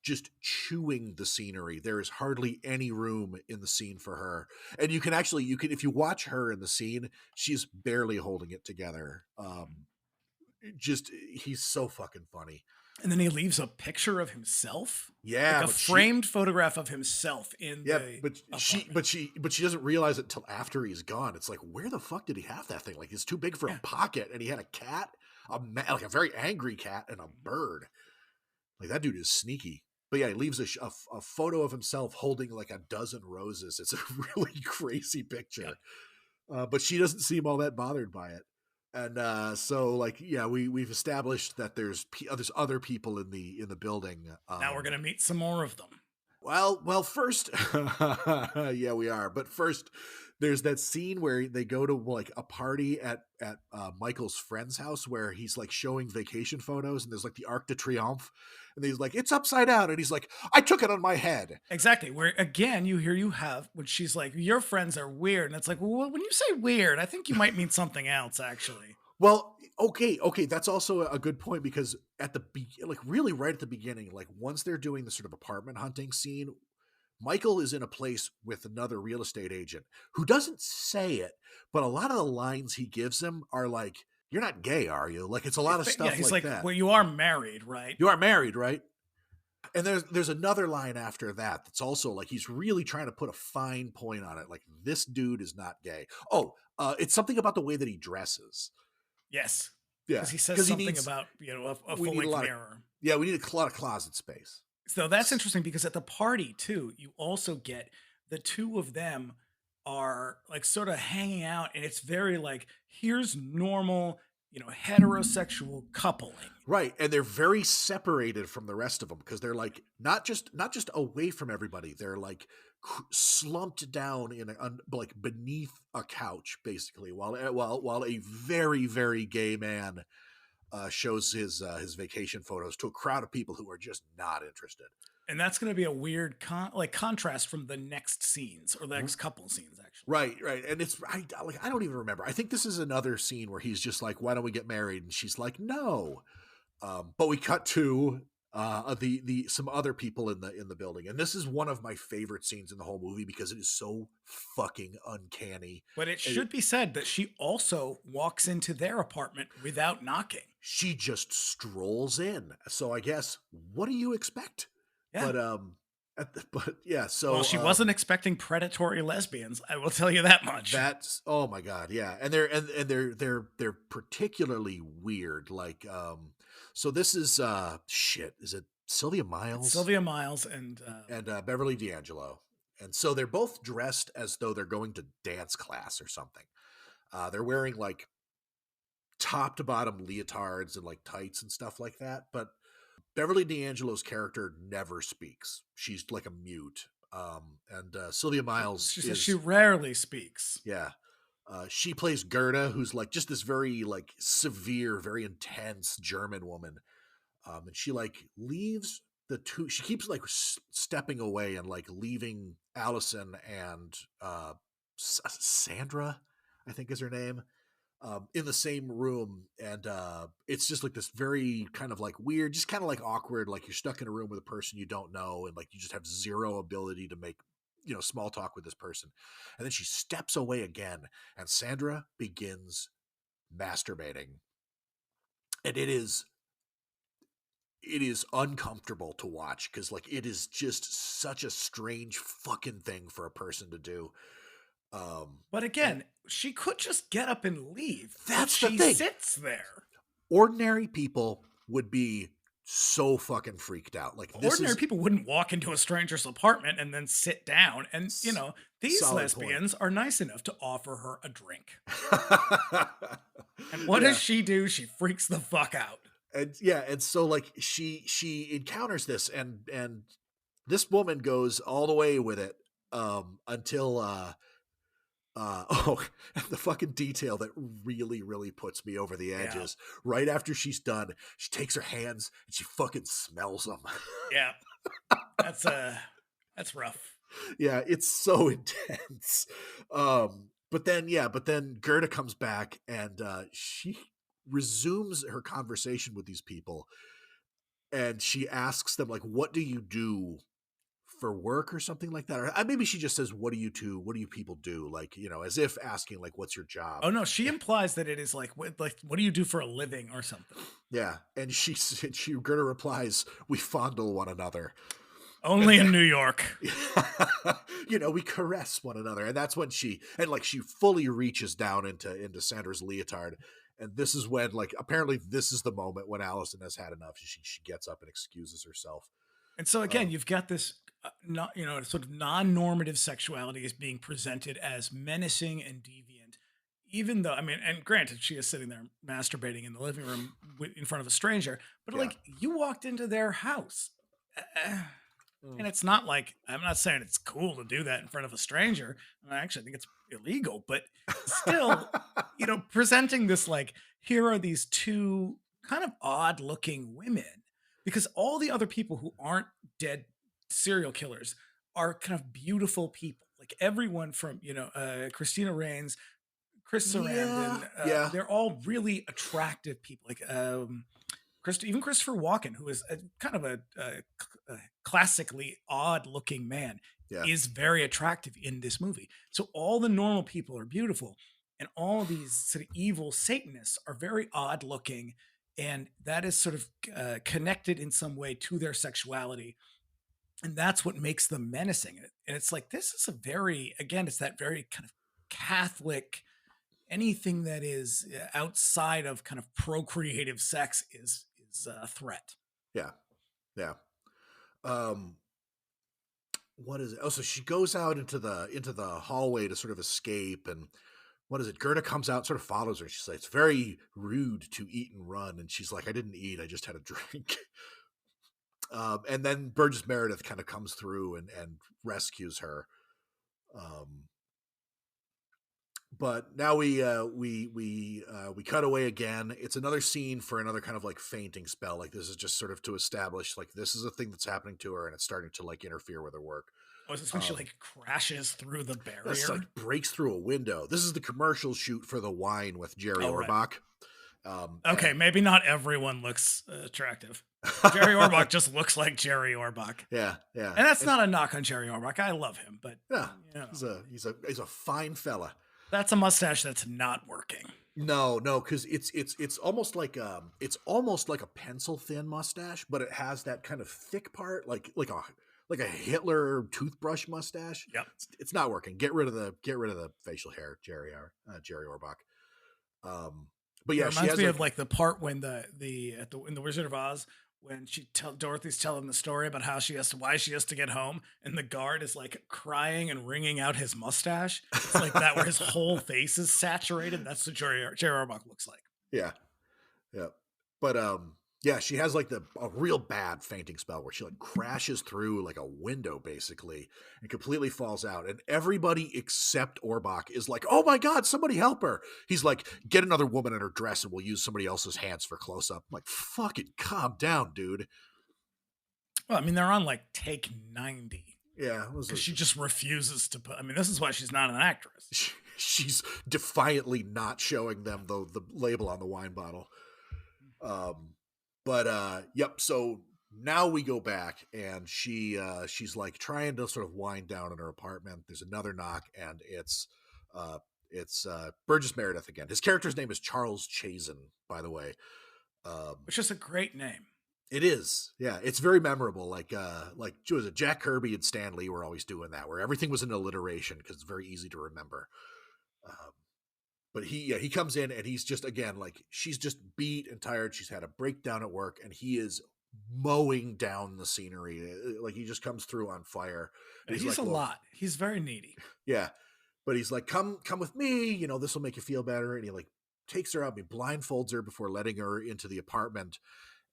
just chewing the scenery. There is hardly any room in the scene for her. And you can, if you watch her in the scene, she's barely holding it together. He's so fucking funny. And then he leaves a picture of himself. Yeah. Like a framed photograph of himself in the apartment. But she doesn't realize it till after he's gone. It's like, where the fuck did he have that thing? Like, it's too big for a pocket. And he had a cat, like a very angry cat, and a bird. Like, that dude is sneaky. But yeah, he leaves a photo of himself holding like a dozen roses. It's a really crazy picture. Yeah. But she doesn't seem all that bothered by it. And so like, yeah, we've established that there's other people in the building. Now we're going to meet some more of them. Well, first, yeah, we are. But first, there's that scene where they go to like a party at Michael's friend's house where he's like showing vacation photos, and there's like the Arc de Triomphe, and he's like, it's upside down, and he's like, I took it on my head. Exactly. Where again, you have when she's like, your friends are weird, and it's like, well, when you say weird, I think you might mean something else, actually. Well, okay, that's also a good point, because at really right at the beginning, like once they're doing the sort of apartment hunting scene, Michael is in a place with another real estate agent who doesn't say it, but a lot of the lines he gives them are like, you're not gay, are you? Like, it's a lot of stuff he's like that. Well, you are married, right? You are married, right? And there's another line after that that's also like, he's really trying to put a fine point on it. Like, this dude is not gay. Oh, it's something about the way that he dresses. Yes. Yeah. Because he says something about, a full-length mirror. Yeah, we need a lot of closet space. So that's interesting, because at the party, too, you also get the two of them are like sort of hanging out, and it's very like, here's normal, heterosexual coupling. Right, and they're very separated from the rest of them because they're like not just away from everybody. They're like slumped down in like beneath a couch, basically, while a very very gay man shows his vacation photos to a crowd of people who are just not interested. And that's going to be a weird contrast from the next scenes or the next couple scenes, actually. Right. And it's I don't even remember. I think this is another scene where he's just like, "Why don't we get married?" And she's like, "No." But we cut to the some other people in the building, and this is one of my favorite scenes in the whole movie because it is so fucking uncanny. But it should be said that she also walks into their apartment without knocking. She just strolls in. So I guess, what do you expect? Yeah. But yeah, so she wasn't expecting predatory lesbians. I will tell you that much. That's, oh my god, yeah, and they're particularly weird. Like, so this is shit. Is it Sylvia Miles? It's Sylvia Miles and Beverly D'Angelo, and so they're both dressed as though they're going to dance class or something. They're wearing like top to bottom leotards and like tights and stuff like that, but Beverly D'Angelo's character never speaks. She's like a mute. And Sylvia Miles, she rarely speaks. Yeah. She plays Gerda, who's like just this very like severe, very intense German woman. And she like leaves the two. She keeps like stepping away and like leaving Allison and Sandra, I think is her name, in the same room, and it's just like this very kind of like weird, just kind of like awkward, like you're stuck in a room with a person you don't know, and like you just have zero ability to make small talk with this person. And then she steps away again, and Sandra begins masturbating, and it is uncomfortable to watch because like it is just such a strange fucking thing for a person to do. But again, she could just get up and leave. That's the thing. She sits there. Ordinary people would be so fucking freaked out. Like ordinary people wouldn't walk into a stranger's apartment and then sit down. And these lesbians are nice enough to offer her a drink. And what does she do? She freaks the fuck out. And so like she encounters this, and this woman goes all the way with it until the fucking detail that really, really puts me over the edge is right after she's done, she takes her hands and she fucking smells them. Yeah. That's rough. Yeah, it's so intense. But then Gerda comes back and she resumes her conversation with these people, and she asks them like, "What do you do for work?" or something like that, or maybe she just says, "What do you people do?" Like, as if asking like, "What's your job?" Oh no, she implies that it is like what do you do for a living or something. Yeah, and Gerda replies, "We fondle one another." Only in New York. We caress one another, and that's when she fully reaches down into Sandra's leotard. And this is when, like, apparently this is the moment when Allison has had enough. She gets up and excuses herself. And so again, you've got this, sort of non-normative sexuality is being presented as menacing and deviant, even though, and granted, she is sitting there masturbating in the living room in front of a stranger, but like you walked into their house, and it's not like, I'm not saying it's cool to do that in front of a stranger. I actually think it's illegal, but still, presenting this like, here are these two kind of odd looking women, because all the other people who aren't dead serial killers are kind of beautiful people. Like everyone from, Christina Reigns, Chris Sarandon, they're all really attractive people. Like even Christopher Walken, who is kind of a classically odd looking man, is very attractive in this movie. So all the normal people are beautiful, and all these sort of evil Satanists are very odd looking. And that is sort of connected in some way to their sexuality. And that's what makes them menacing. And it's like, this is it's that very kind of Catholic, anything that is outside of kind of procreative sex is a threat. Yeah. what is it? Oh, so she goes out into the hallway to sort of escape, and what is it? Gerda comes out, sort of follows her. She's like, "It's very rude to eat and run," and she's like, "I didn't eat. I just had a drink." And then Burgess Meredith kind of comes through and rescues her. But now we cut away again. It's another scene for another kind of like fainting spell. Like this is just sort of to establish like this is a thing that's happening to her, and it's starting to like interfere with her work. Oh, is this when she like crashes through the barrier? This like breaks through a window. This is the commercial shoot for the wine with Jerry Orbach. Right. Okay, maybe not everyone looks attractive. Jerry Orbach just looks like Jerry Orbach. Yeah. And that's not a knock on Jerry Orbach. I love him, but yeah, he's a fine fella. That's a mustache that's not working. No, because it's almost like a pencil thin mustache, but it has that kind of thick part, like a Hitler toothbrush mustache. Yep. It's not working. Get rid of the facial hair, Jerry Orbach. But yeah, it reminds me of like the part when in the Wizard of Oz when Dorothy's telling the story about why she has to get home, and the guard is like crying and wringing out his mustache. It's like that where his whole face is saturated. That's what Jerry Orbach looks like. Yeah. But yeah, she has like a real bad fainting spell where she like crashes through like a window basically and completely falls out. And everybody except Orbach is like, "Oh my God, somebody help her." He's like, "Get another woman in her dress and we'll use somebody else's hands for close up." I'm like, fucking calm down, dude. Well, I mean, they're on like take 90. Yeah. Because she just refuses to put, I mean, this is why she's not an actress. She's defiantly not showing them the label on the wine bottle. But yep. So now we go back, and she's like trying to sort of wind down in her apartment. There's another knock, and it's Burgess Meredith again. His character's name is Charles Chazen, by the way, which is a great name. It is, yeah. It's very memorable. Like was it Jack Kirby and Stan Lee were always doing that, where everything was an alliteration because it's very easy to remember. But he comes in, and he's just, again, like, she's just beat and tired. She's had a breakdown at work, and he is mowing down the scenery. Like, he just comes through on fire. He's like, a lot. He's very needy. Yeah. But he's like, come with me. This will make you feel better. And he like takes her out. He blindfolds her before letting her into the apartment.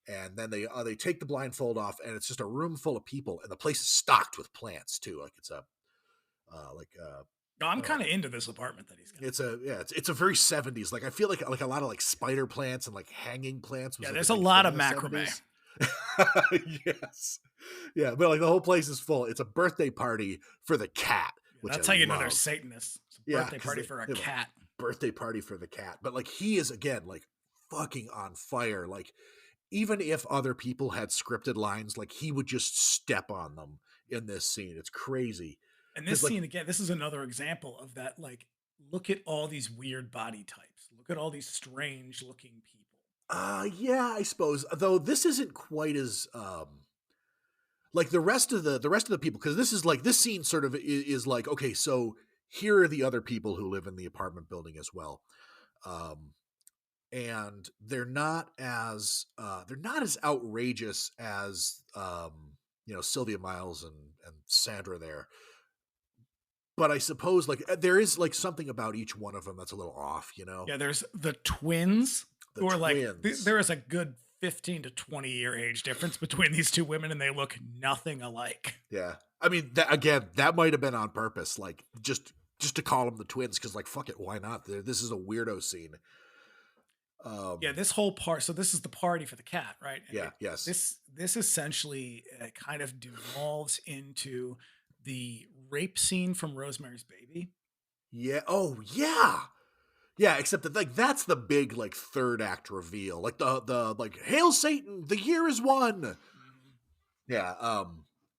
And then they take the blindfold off, and it's just a room full of people, and the place is stocked with plants too. Like it's No, I'm kind of into this apartment that he's got. It's a very 70s. Like I feel like a lot of like spider plants and like hanging plants. Yeah, there's a lot of macrame. Yes. Yeah, but like the whole place is full. It's a birthday party for the cat. Which That's how you know they're Satanists. It's a birthday party for a cat. Birthday party for the cat. But like he is, again, like fucking on fire. Like even if other people had scripted lines, like he would just step on them in this scene. It's crazy. And this scene, again, this is another example of that. Like, look at all these weird body types. Look at all these strange looking people. Yeah, I suppose. Though this isn't quite as like the rest of the people, because this is like, this scene sort of is like, okay, so here are the other people who live in the apartment building as well. And they're not as outrageous as Sylvia Miles and Sandra there. But I suppose like there is like something about each one of them that's a little off, Yeah, there's the twins who are like, there is a good 15 to 20 year age difference between these two women, and they look nothing alike. Yeah. I mean, that might have been on purpose, like just to call them the twins, because like, fuck it, why not? This is a weirdo scene. Yeah, this whole part. So this is the party for the cat, right? And yes. This essentially kind of devolves into the rape scene from Rosemary's Baby. Yeah. Oh, yeah. Yeah, except that like that's the big like third act reveal. Like the like, "Hail Satan, the year is won." Mm-hmm. Yeah.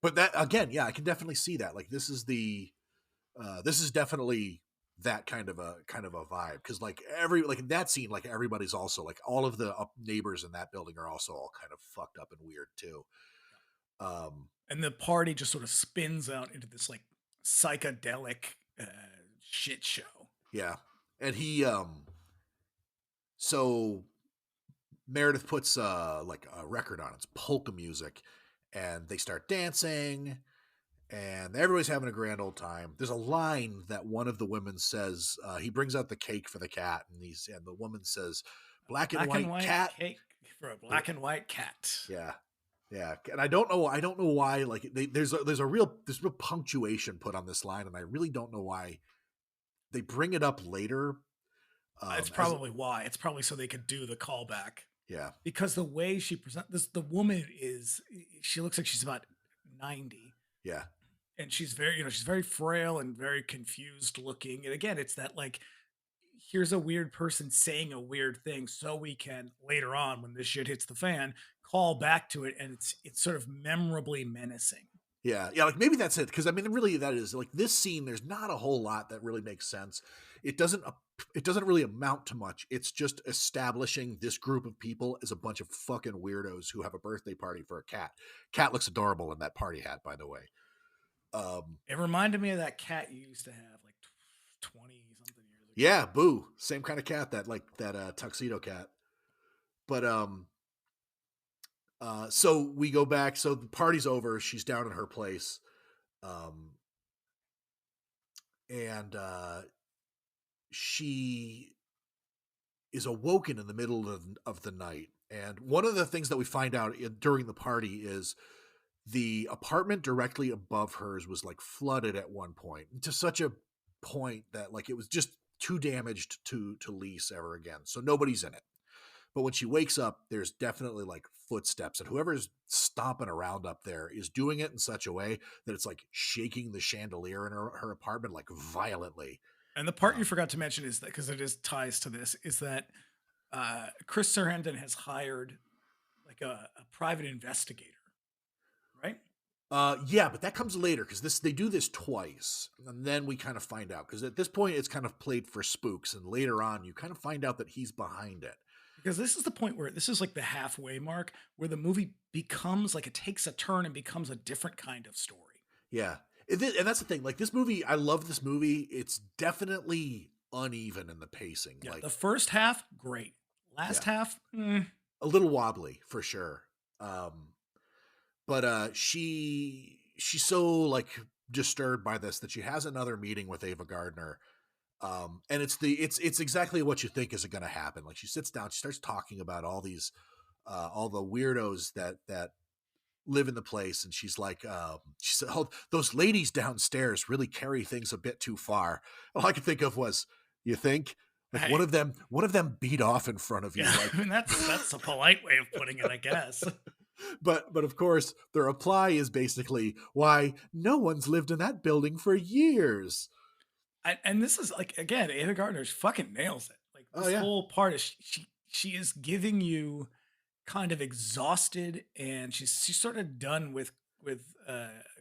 But that, again, yeah, I can definitely see that. Like this is definitely that kind of a vibe, because like in that scene, like everybody's also like, all of the neighbors in that building are also all kind of fucked up and weird too. And the party just sort of spins out into this like psychedelic shit show. Yeah. And he so Meredith puts like a record on. It's polka music, and they start dancing, and everybody's having a grand old time. There's a line that one of the women says. He brings out the cake for the cat, and the woman says, "Black and white cat cake for a black and white cat." Yeah, yeah. And I don't know why. Like there's real punctuation put on this line, and I really don't know why they bring it up later. It's probably why. It's probably so they could do the callback. Yeah, because the way she presents this, the woman she looks like she's about 90. Yeah. And she's very frail and very confused looking. And again, it's that like, here's a weird person saying a weird thing so we can later on, when this shit hits the fan, call back to it. And it's sort of memorably menacing. Yeah. Like maybe that's it. Cause I mean, really that is like this scene. There's not a whole lot that really makes sense. It doesn't really amount to much. It's just establishing this group of people as a bunch of fucking weirdos who have a birthday party for a cat. Cat looks adorable in that party hat, by the way. It reminded me of that cat you used to have like 20 something years ago. Yeah, Boo. Same kind of cat, that tuxedo cat. But so we go back. So the party's over. She's down in her place. And she is awoken in the middle of the night. And one of the things that we find out during the party is the apartment directly above hers was like flooded at one point, to such a point that like it was just too damaged to lease ever again. So nobody's in it. But when she wakes up, there's definitely like footsteps, and whoever's stomping around up there is doing it in such a way that it's like shaking the chandelier in her apartment like violently. And the part you forgot to mention is that, because it is ties to this, is that Chris Sarandon has hired like a private investigator, right? Yeah, but that comes later because they do this twice, and then we kind of find out, because at this point it's kind of played for spooks, and later on you kind of find out that he's behind it. Because this is the point where this is like the halfway mark where the movie becomes like, it takes a turn and becomes a different kind of story. Yeah. And that's the thing. Like this movie, I love this movie. It's definitely uneven in the pacing. Yeah, like the first half, great. Last half, a little wobbly for sure. But she's so like disturbed by this that she has another meeting with Ava Gardner. And it's exactly what you think is going to happen. Like she sits down, she starts talking about all these, all the weirdos that live in the place. And she's like, she said, "Oh, those ladies downstairs really carry things a bit too far." All I could think of was, you think like Hey. one of them beat off in front of you. Yeah, Like, I mean, that's a polite way of putting it, I guess. but of course the reply is basically, "Why, no one's lived in that building for years." And this is like, again, Ava Gardner fucking nails it. Like this whole part is she is giving you kind of exhausted, and she's sort of done with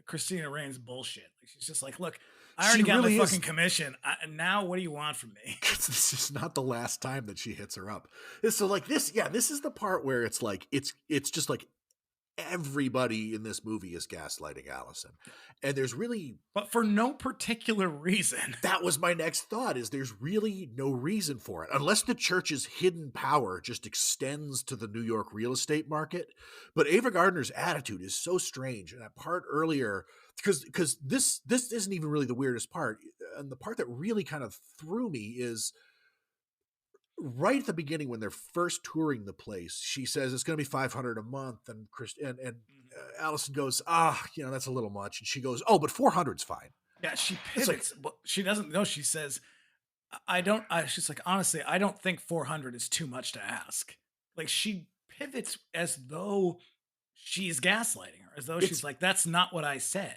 Christina Reigns bullshit. Like she's just like, look, I already got my fucking commission. Now what do you want from me? This is not the last time that she hits her up. So like this is the part where it's like it's just like everybody in this movie is gaslighting Allison, and there's really, but for no particular reason. That was my next thought, is there's really no reason for it, unless the church's hidden power just extends to the New York real estate market. But Ava Gardner's attitude is so strange. And that part earlier, because this isn't even really the weirdest part, and the part that really kind of threw me is right at the beginning when they're first touring the place. She says it's going to be $500 a month, and Allison goes, that's a little much, and she goes, "Oh, but 400's fine." Yeah, she pivots, but she doesn't know. She says, she's like, honestly, I don't think 400 is too much to ask. Like she pivots as though she's gaslighting her, as though she's like, that's not what I said.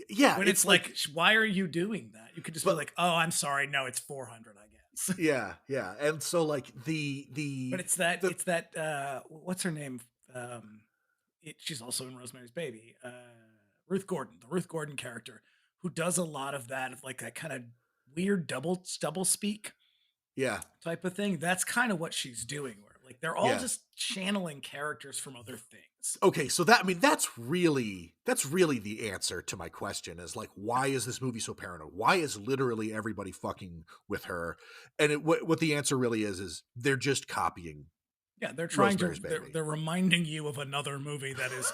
Yeah. But it's like, why are you doing that? You could just be like, "Oh, I'm sorry. No, it's 400, I guess." Yeah. And so like but it's that what's her name? She's also in Rosemary's Baby. Ruth Gordon, the Ruth Gordon character, who does a lot of that, like that kind of weird double speak type of thing. That's kind of what she's doing, where like they're all just channeling characters from other things. Okay, so that's really the answer to my question, is like, why is this movie so paranoid? Why is literally everybody fucking with her? And what the answer really is they're just copying. Yeah, they're trying they're reminding you of another movie that is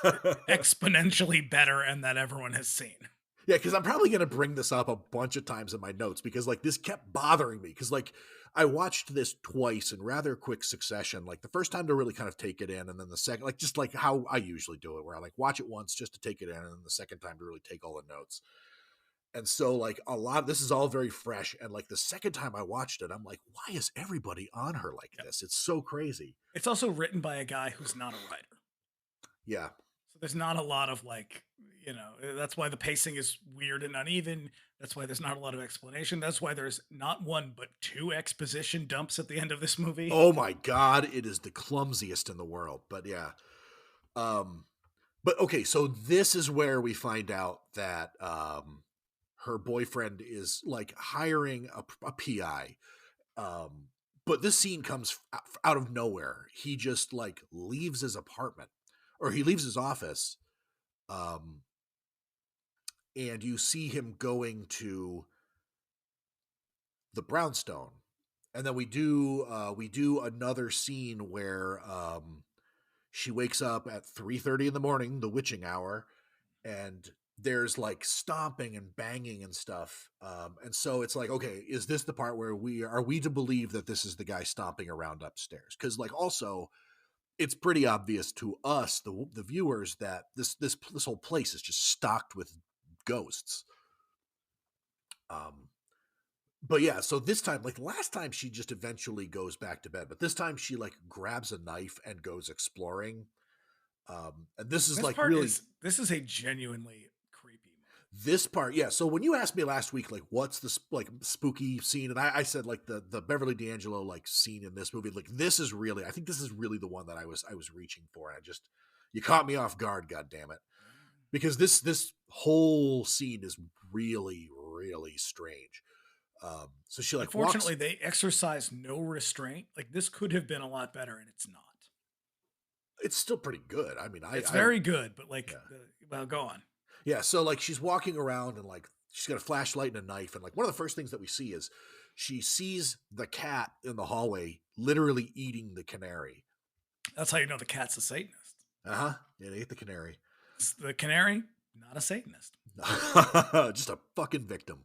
exponentially better and that everyone has seen. Yeah, because I'm probably going to bring this up a bunch of times in my notes because like this kept bothering me because like I watched this twice in rather quick succession. Like the first time to really kind of take it in, and then the second, like just like how I usually do it, where I like watch it once just to take it in, and then the second time to really take all the notes. And so like a lot of this is all very fresh. And like the second time I watched it, I'm like, why is everybody on her like this? It's so crazy. It's also written by a guy who's not a writer. Yeah. So there's not a lot of like, that's why the pacing is weird and uneven. That's why there's not a lot of explanation. That's why there's not one, but 2 exposition dumps at the end of this movie. Oh my God. It is the clumsiest in the world, but yeah. But okay. So this is where we find out that, her boyfriend is like hiring a PI. But this scene comes out of nowhere. He just like leaves his apartment or he leaves his office. And you see him going to the brownstone. And then we do another scene where, she wakes up at 3:30 in the morning, the witching hour, and there's like stomping and banging and stuff. And so it's like, okay, is this the part where are we to believe that this is the guy stomping around upstairs? Because like also it's pretty obvious to us, the viewers, that this whole place is just stocked with ghosts. But yeah, so this time, like last time she just eventually goes back to bed, but this time she like grabs a knife and goes exploring. And this is like really, this is a genuinely creepy moment. This part, yeah. So when you asked me last week, like, what's the like spooky scene, and I said like the Beverly D'Angelo like scene in this movie, like this is really, I think this is really the one that I was reaching for, and you caught me off guard, god damn it, because this whole scene is really really strange. So she like, unfortunately, they exercise no restraint. Like this could have been a lot better, and it's not. It's still pretty good. I mean, it's very good, but like, yeah. Well, go on. Yeah, so like she's walking around and like she's got a flashlight and a knife, and like one of the first things that we see is she sees the cat in the hallway literally eating the canary. That's how you know the cat's a Satanist. Yeah, it ate the canary. The canary, not a Satanist. Just a fucking victim.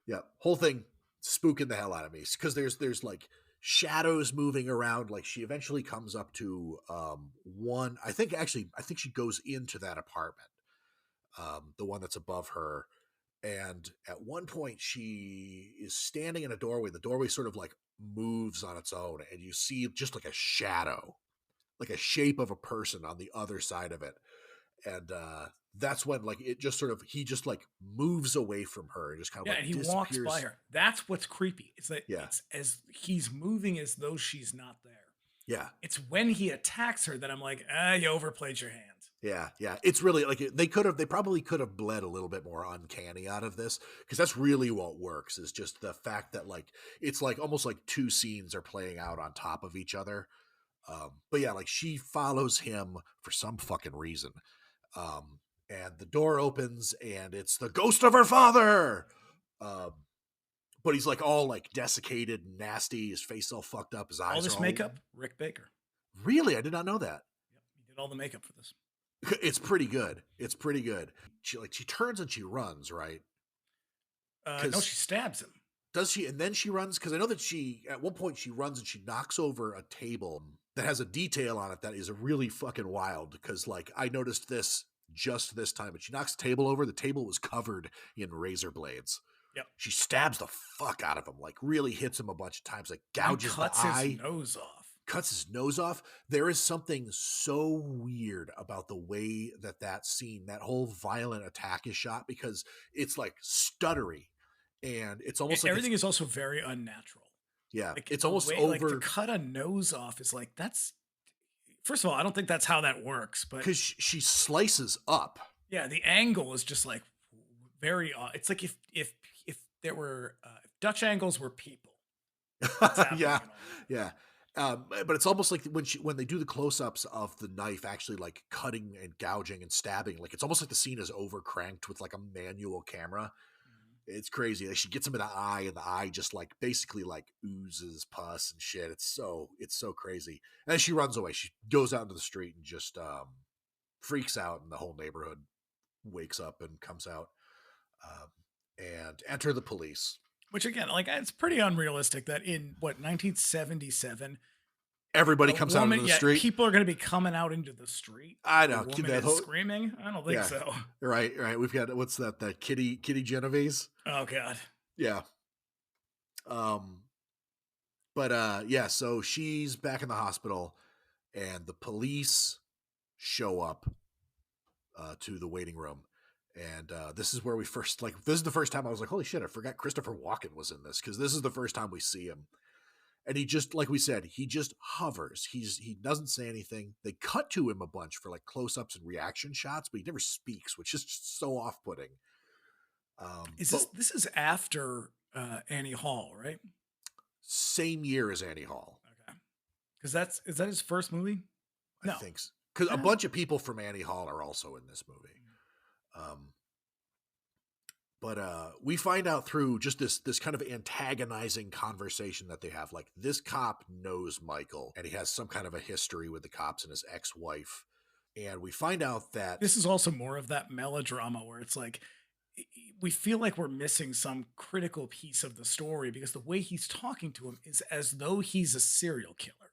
Yeah, whole thing spooking the hell out of me because there's like shadows moving around. Like she eventually comes up to one. I think she goes into that apartment. The one that's above her, and at one point she is standing in a doorway. The doorway sort of like moves on its own, and you see just like a shadow, like a shape of a person on the other side of it. And that's when like it just sort of, he just like moves away from her and just kind of like and he disappears. walks by her. That's what's creepy. It's that it's as he's moving as though she's not there. Yeah. It's when he attacks her that I'm like, you overplayed your hand. Yeah. It's really like they probably could have bled a little bit more uncanny out of this, because that's really what works, is just the fact that like it's like almost like 2 scenes are playing out on top of each other. But yeah, like she follows him for some fucking reason. And the door opens and it's the ghost of her father. But he's like all like desiccated and nasty, his face all fucked up, his eyes all this are makeup, Rick Baker. Really? I did not know that. Yep, he did all the makeup for this. It's pretty good. She turns and she runs, right? No, she stabs him. Does she? And then she runs? Because I know that at one point she runs and she knocks over a table that has a detail on it that is really fucking wild. Because like I noticed this just this time, but she knocks the table over. The table was covered in razor blades. Yep. She stabs the fuck out of him, like really hits him a bunch of times, like gouges the eye. His nose off. Cuts his nose off. There is something so weird about the way that scene, that whole violent attack is shot, because it's like stuttery, and it's almost like everything is also very unnatural. Yeah, like, it's almost way, over. Like to cut a nose off is like, that's, first of all, I don't think that's how that works, but because she slices up. Yeah, the angle is just like very odd. It's like if there were if Dutch angles were people. Yeah. But it's almost like when they do the close-ups of the knife actually like cutting and gouging and stabbing, like it's almost like the scene is overcranked with like a manual camera. Mm-hmm. It's crazy. Like she gets him in the eye, and the eye just like basically like oozes pus and shit. It's so crazy. And then she runs away. She goes out into the street and just freaks out, and the whole neighborhood wakes up and comes out. and enter the police. Which again, like it's pretty unrealistic that in 1977, Everybody a comes out woman, into the street. people are going to be coming out into the street. I A know. woman that is whole- screaming. I don't think Yeah. so. Right. We've got, what's that? That Kitty Genovese. Oh God. Yeah. Yeah, so she's back in the hospital and the police show up to the waiting room. And this is where we first, like, this is the first time I was like, holy shit, I forgot Christopher Walken was in this, because this is the first time we see him. And he just, like we said, he just hovers. He doesn't say anything. They cut to him a bunch for like close-ups and reaction shots, but he never speaks, which is just so off-putting. This is after Annie Hall, right? Same year as Annie Hall. Okay. Because is that his first movie? I think so. Because a bunch of people from Annie Hall are also in this movie. We find out through just this kind of antagonizing conversation that they have. Like, this cop knows Michael, and he has some kind of a history with the cops and his ex-wife. And we find out that this is also more of that melodrama where it's like, we feel like we're missing some critical piece of the story because the way he's talking to him is as though he's a serial killer.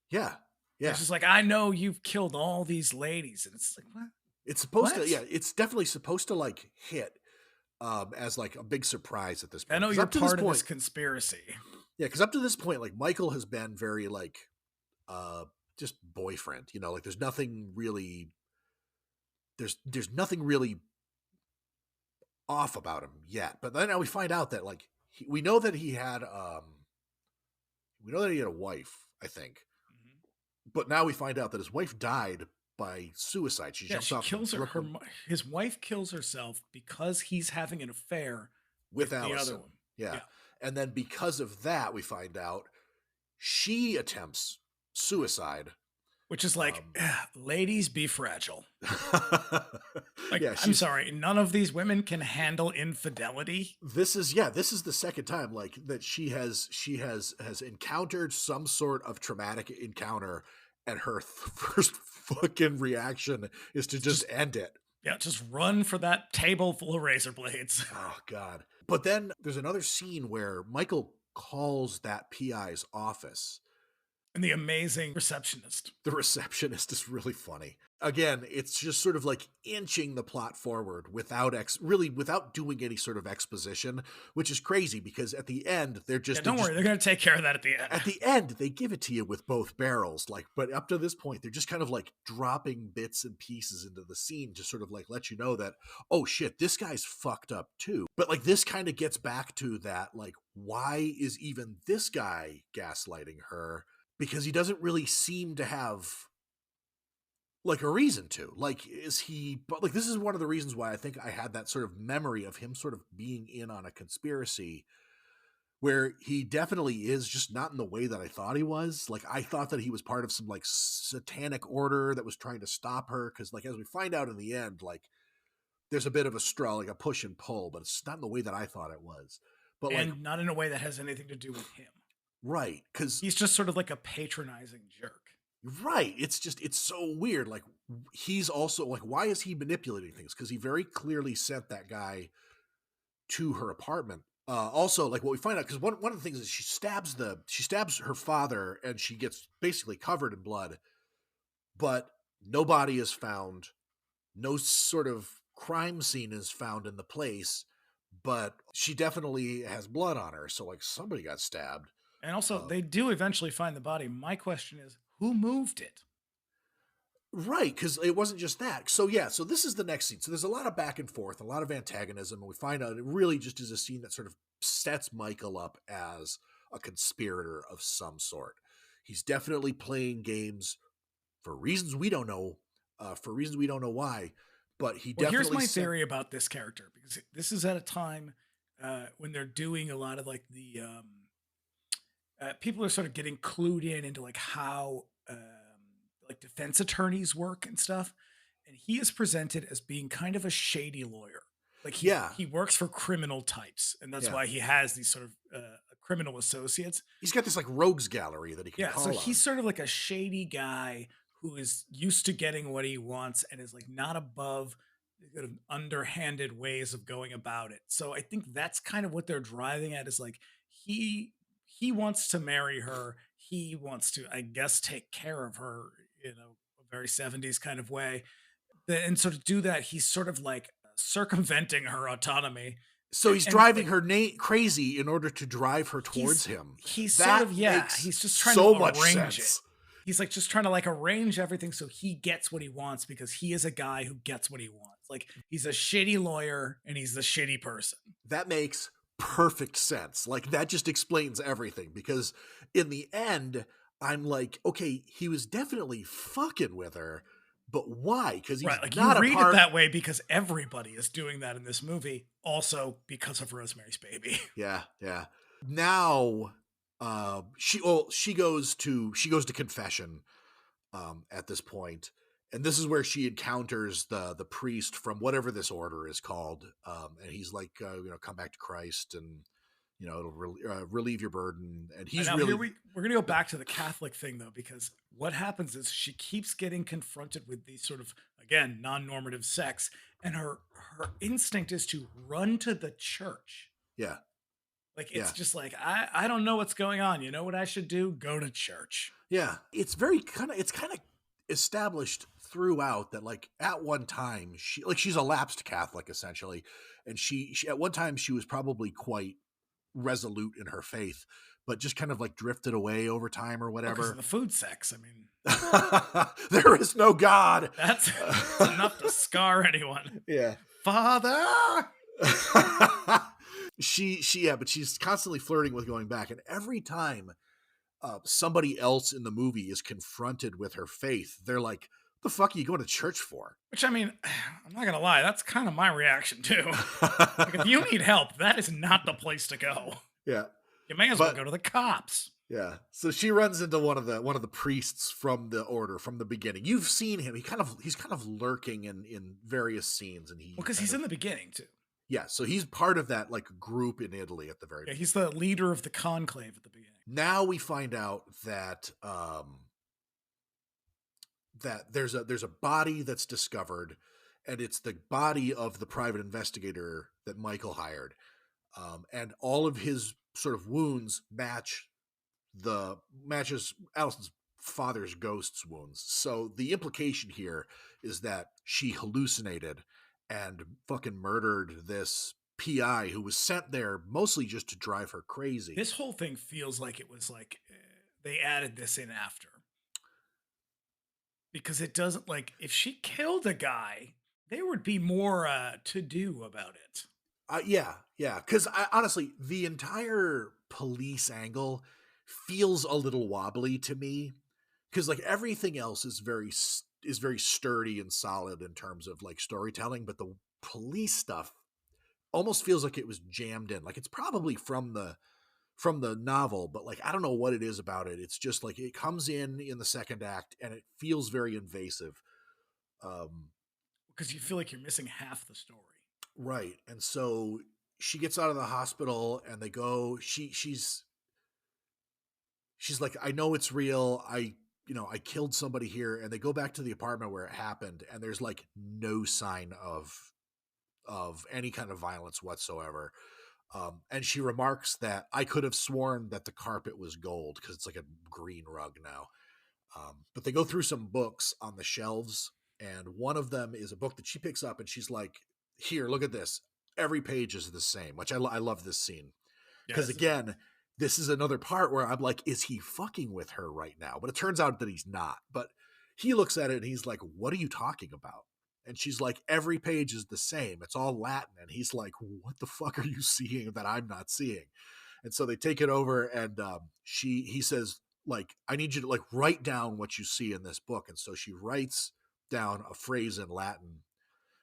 Yeah. It's just like, I know you've killed all these ladies. And it's like, what? It's supposed to, it's definitely supposed to like hit as like a big surprise at this point. I know you're part of this conspiracy. Yeah, because up to this point, like, Michael has been very like just boyfriend, like there's nothing really off about him yet. But then now we find out that like we know that he had a wife, I think. But now we find out that his wife died by suicide. She jumps off. Kills her. His wife kills herself because he's having an affair with the Allison. other one. Yeah. And then because of that, we find out she attempts suicide. Which is like, ladies, be fragile. Like, Yeah, I'm sorry, none of these women can handle infidelity. This is the second time like that she has encountered some sort of traumatic encounter, and her first fucking reaction is to just end it. Yeah, just run for that table full of razor blades. Oh God. But then there's another scene where Michael calls that PI's office. And the amazing receptionist. The receptionist is really funny. Again, it's just sort of like inching the plot forward without doing any sort of exposition, which is crazy because at the end they're just don't worry, they're going to take care of that at the end. At the end, they give it to you with both barrels, but up to this point, they're just kind of like dropping bits and pieces into the scene to sort of like let you know that, oh shit, this guy's fucked up too. But like this kind of gets back to that, like, why is even this guy gaslighting her? Because he doesn't really seem to have like a reason to. Like, but this is one of the reasons why I think I had that sort of memory of him sort of being in on a conspiracy where he definitely is, just not in the way that I thought he was. Like, I thought that he was part of some like satanic order that was trying to stop her. Cause like, as we find out in the end, like there's a bit of a straw, like a push and pull, but it's not in the way that I thought it was. But and not in a way that has anything to do with him. Right, because he's just sort of like a patronizing jerk. Right, it's so weird. Like, he's also like, why is he manipulating things? Because he very clearly sent that guy to her apartment. Also, like what we find out, because one of the things is she stabs her father, and she gets basically covered in blood, but no body is found, no sort of crime scene is found in the place, but she definitely has blood on her. So like somebody got stabbed. And also, they do eventually find the body. My question is, who moved it? Right, because it wasn't just that. So yeah, so this is the next scene. So there's a lot of back and forth, a lot of antagonism, and we find out it really just is a scene that sort of sets Michael up as a conspirator of some sort. He's definitely playing games for reasons we don't know, why, but he definitely... Here's my theory about this character, because this is at a time when they're doing a lot of like the... people are sort of getting clued into like how like defense attorneys work and stuff. And he is presented as being kind of a shady lawyer. Like he works for criminal types. And that's why he has these sort of criminal associates. He's got this like rogues gallery that he can call on. He's sort of like a shady guy who is used to getting what he wants and is like not above kind of underhanded ways of going about it. So I think that's kind of what they're driving at, is like he wants to marry her. He wants to, I guess, take care of her in a very 70s kind of way. And so to do that, he's sort of like circumventing her autonomy. So he's And driving like, her crazy in order to drive her towards him. He's That sort of, yeah, makes he's just trying so to much arrange sense. it. He's like just trying to like arrange everything so he gets what he wants, because he is a guy who gets what he wants. Like he's a shitty lawyer and he's the shitty person. That makes perfect sense. Like that just explains everything, because in the end, I'm like, okay, he was definitely fucking with her, but why? Because he's Right, like not you a read part. it that way because everybody is doing that in this movie. Also because of Rosemary's Baby. Yeah, yeah. Now, she goes to confession at this point, and this is where she encounters the priest from whatever this order is called, and he's like, come back to Christ, and it'll relieve your burden. And he's Now, really we're gonna go back to the Catholic thing though, because what happens is she keeps getting confronted with these sort of, again, non-normative sex, and her instinct is to run to the church. yeah. Like it's Yeah. just like I don't know what's going on. You know what I should do? Go to church. Yeah, it's kind of established throughout that, like, at one time she's a lapsed Catholic essentially, and she at one time she was probably quite resolute in her faith, but just kind of like drifted away over time or Because whatever. of the food sex. I mean, There is no God. that's enough to scar anyone. Yeah. Father. But she's constantly flirting with going back, and every time somebody else in the movie is confronted with her faith, they're like, "The fuck are you going to church for?" Which, I mean, I'm not gonna lie, that's kind of my reaction too. Like, if you need help, that is not the place to go. Yeah. You may as well go to the cops. Yeah. So she runs into one of the priests from the order from the beginning. You've seen him. He's kind of lurking in various scenes, and Because he's in the beginning too. Yeah, so he's part of that like group in Italy at the very Yeah, beginning. he's the leader of the conclave at the beginning. Now we find out that that there's a body that's discovered, and it's the body of the private investigator that Michael hired, and all of his sort of wounds matches Allison's father's ghost's wounds. So the implication here is that she hallucinated and fucking murdered this PI who was sent there mostly just to drive her crazy. This whole thing feels like it was like they added this in after. Because it doesn't, like, if she killed a guy, there would be more to do about it. Yeah. Because honestly, the entire police angle feels a little wobbly to me. Because like everything else is very sturdy and solid in terms of like storytelling, but the police stuff almost feels like it was jammed in. Like it's probably from the novel, but like I don't know what it is about it. It's just like it comes in the second act and it feels very invasive. Because you feel like you're missing half the story. Right. And so she gets out of the hospital and they go, she's like, I know it's real. I killed somebody here, and they go back to the apartment where it happened, and there's like no sign of any kind of violence whatsoever. And she remarks that I could have sworn that the carpet was gold because it's like a green rug now. But they go through some books on the shelves, and one of them is a book that she picks up, and she's like, here, look at this. Every page is the same, which I love this scene. Because again, this is another part where I'm like, is he fucking with her right now? But it turns out that he's not. But he looks at it and he's like, what are you talking about? And she's like, every page is the same. It's all Latin. And he's like, what the fuck are you seeing that I'm not seeing? And so they take it over, and he says, like, I need you to like write down what you see in this book. And so she writes down a phrase in Latin.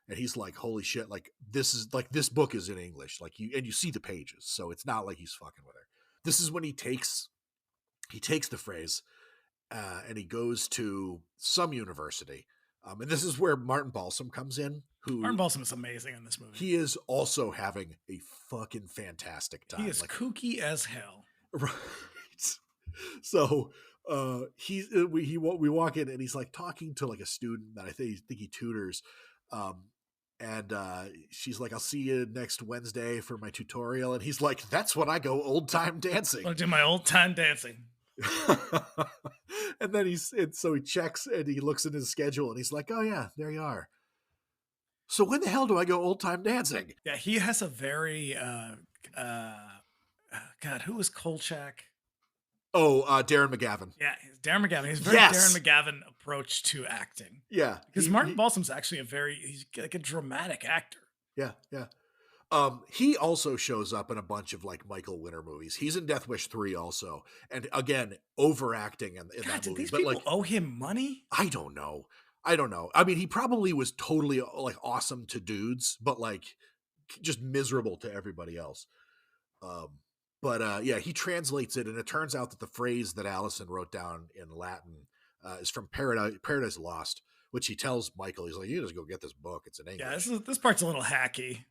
And he's like, holy shit, like this book is in English. Like you see the pages. So it's not like he's fucking with her. This is when he takes the phrase and he goes to some university. And this is where Martin Balsam comes in. Martin Balsam is amazing in this movie. He is also having a fucking fantastic time. He is kooky as hell. Right. So we walk in, and he's like talking to like a student that I think he tutors. And she's like, I'll see you next Wednesday for my tutorial. And he's like, that's when I go old time dancing. I'll do my old time dancing. And then so he checks and he looks at his schedule and he's like, oh yeah, there you are. So when the hell do I go old time dancing? Yeah, he has a very God, who was Kolchak? Oh, Darren McGavin. Yeah, Darren McGavin. He has a very Yes. Darren McGavin approach to acting. Yeah. Because Martin Balsam's actually he's like a dramatic actor. Yeah, yeah. He also shows up in a bunch of like Michael Winner movies. He's in Death Wish 3 also. And again, overacting in God, that did movie. these But people like, owe him money? I don't know. I mean, he probably was totally like awesome to dudes, but like just miserable to everybody else. But yeah, he translates it, and it turns out that the phrase that Allison wrote down in Latin is from Paradise Lost, which he tells Michael. He's like, "You just go get this book. It's in English." Yeah, this part's a little hacky.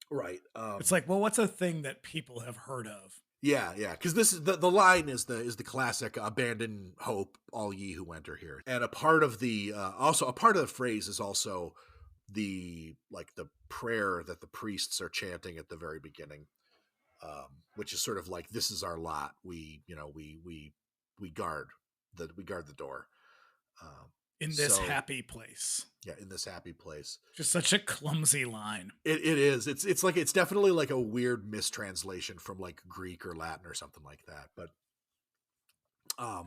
Right. It's like, well, what's a thing that people have heard of? Yeah, yeah. Because this is the line is the classic "Abandon hope, all ye who enter here," and a part of the phrase is also the prayer that the priests are chanting at the very beginning. Which is sort of like, this is our lot. We guard the door. In this happy place. Yeah, in this happy place. Just such a clumsy line. It is. It's definitely like a weird mistranslation from like Greek or Latin or something like that. But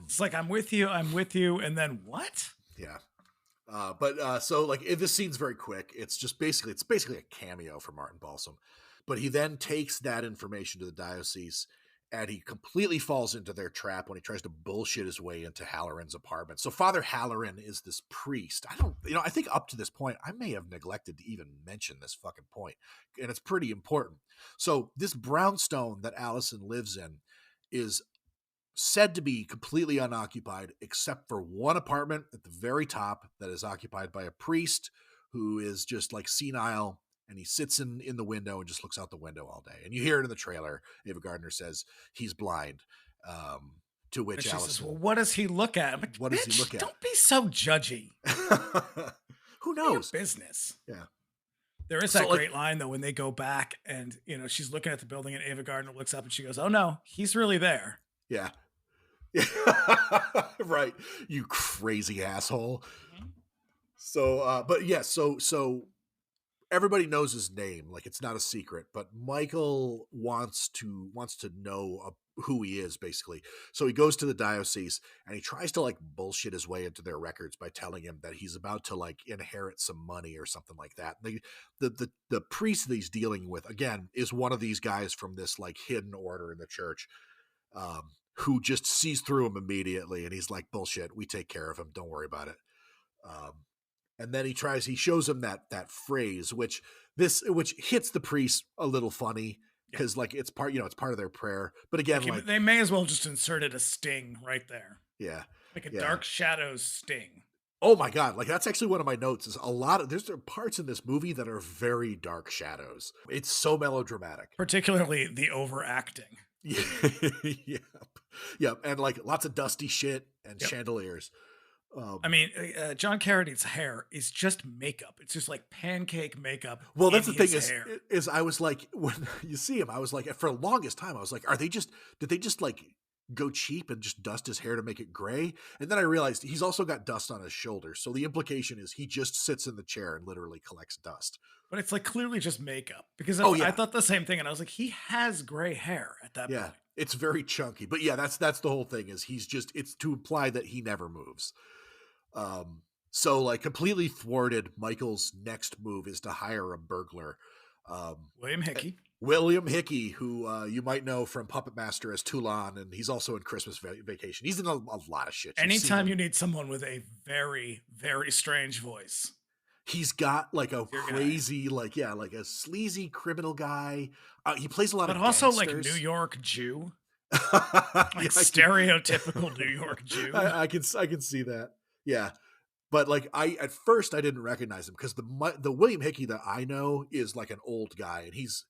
it's like, I'm with you, and then what? Yeah. So like this scene's very quick. It's basically a cameo for Martin Balsam. But he then takes that information to the diocese, and he completely falls into their trap when he tries to bullshit his way into Halloran's apartment. So Father Halloran is this priest. I think up to this point, I may have neglected to even mention this fucking point, and it's pretty important. So this brownstone that Allison lives in is said to be completely unoccupied, except for one apartment at the very top that is occupied by a priest who is just like senile. And he sits in the window and just looks out the window all day. And you hear it in the trailer. Ava Gardner says he's blind. To which Allison says, well, what does he look at? Like, what does he look at? Don't be so judgy. Who knows? Business. Yeah. There is that great line, though, when they go back and, she's looking at the building and Ava Gardner looks up and she goes, oh, no, he's really there. Yeah. Right. You crazy asshole. Mm-hmm. So, but yes, so everybody knows his name, like it's not a secret, but Michael wants to know who he is, basically. So he goes to the diocese and he tries to like bullshit his way into their records by telling him that he's about to like inherit some money or something like that. The priest that he's dealing with, again, is one of these guys from this like hidden order in the church, who just sees through him immediately, and he's like, bullshit, we take care of him, don't worry about it. And then he shows him that phrase, which hits the priest a little funny because like it's part of their prayer. But again, like they may as well just inserted a sting right there. Yeah. Like a dark shadows sting. Oh my God. Like that's actually one of my notes is there's parts in this movie that are very dark shadows. It's so melodramatic. Particularly the overacting. Yeah. Yep. And like lots of dusty shit and chandeliers. I mean, John Carradine's hair is just makeup. It's just like pancake makeup. Well, that's the thing is I was like, when you see him, I was like, for the longest time, I was like, did they just like go cheap and just dust his hair to make it gray? And then I realized he's also got dust on his shoulders. So the implication is he just sits in the chair and literally collects dust. But it's like clearly just makeup because I thought the same thing. And I was like, he has gray hair at that point. It's very chunky, but yeah, that's the whole thing is it's to imply that he never moves. So like completely thwarted, Michael's next move is to hire a burglar. William Hickey, who you might know from Puppet Master as Toulon, and he's also in Christmas Vacation. He's in a lot of shit. Anytime you need someone with a very, very strange voice. He's got like a crazy, like a sleazy criminal guy. He plays a lot of also gangsters. Like New York Jew. Like stereotypical New York Jew. I can see that. Yeah. But like at first I didn't recognize him because the William Hickey that I know is like an old guy, and he's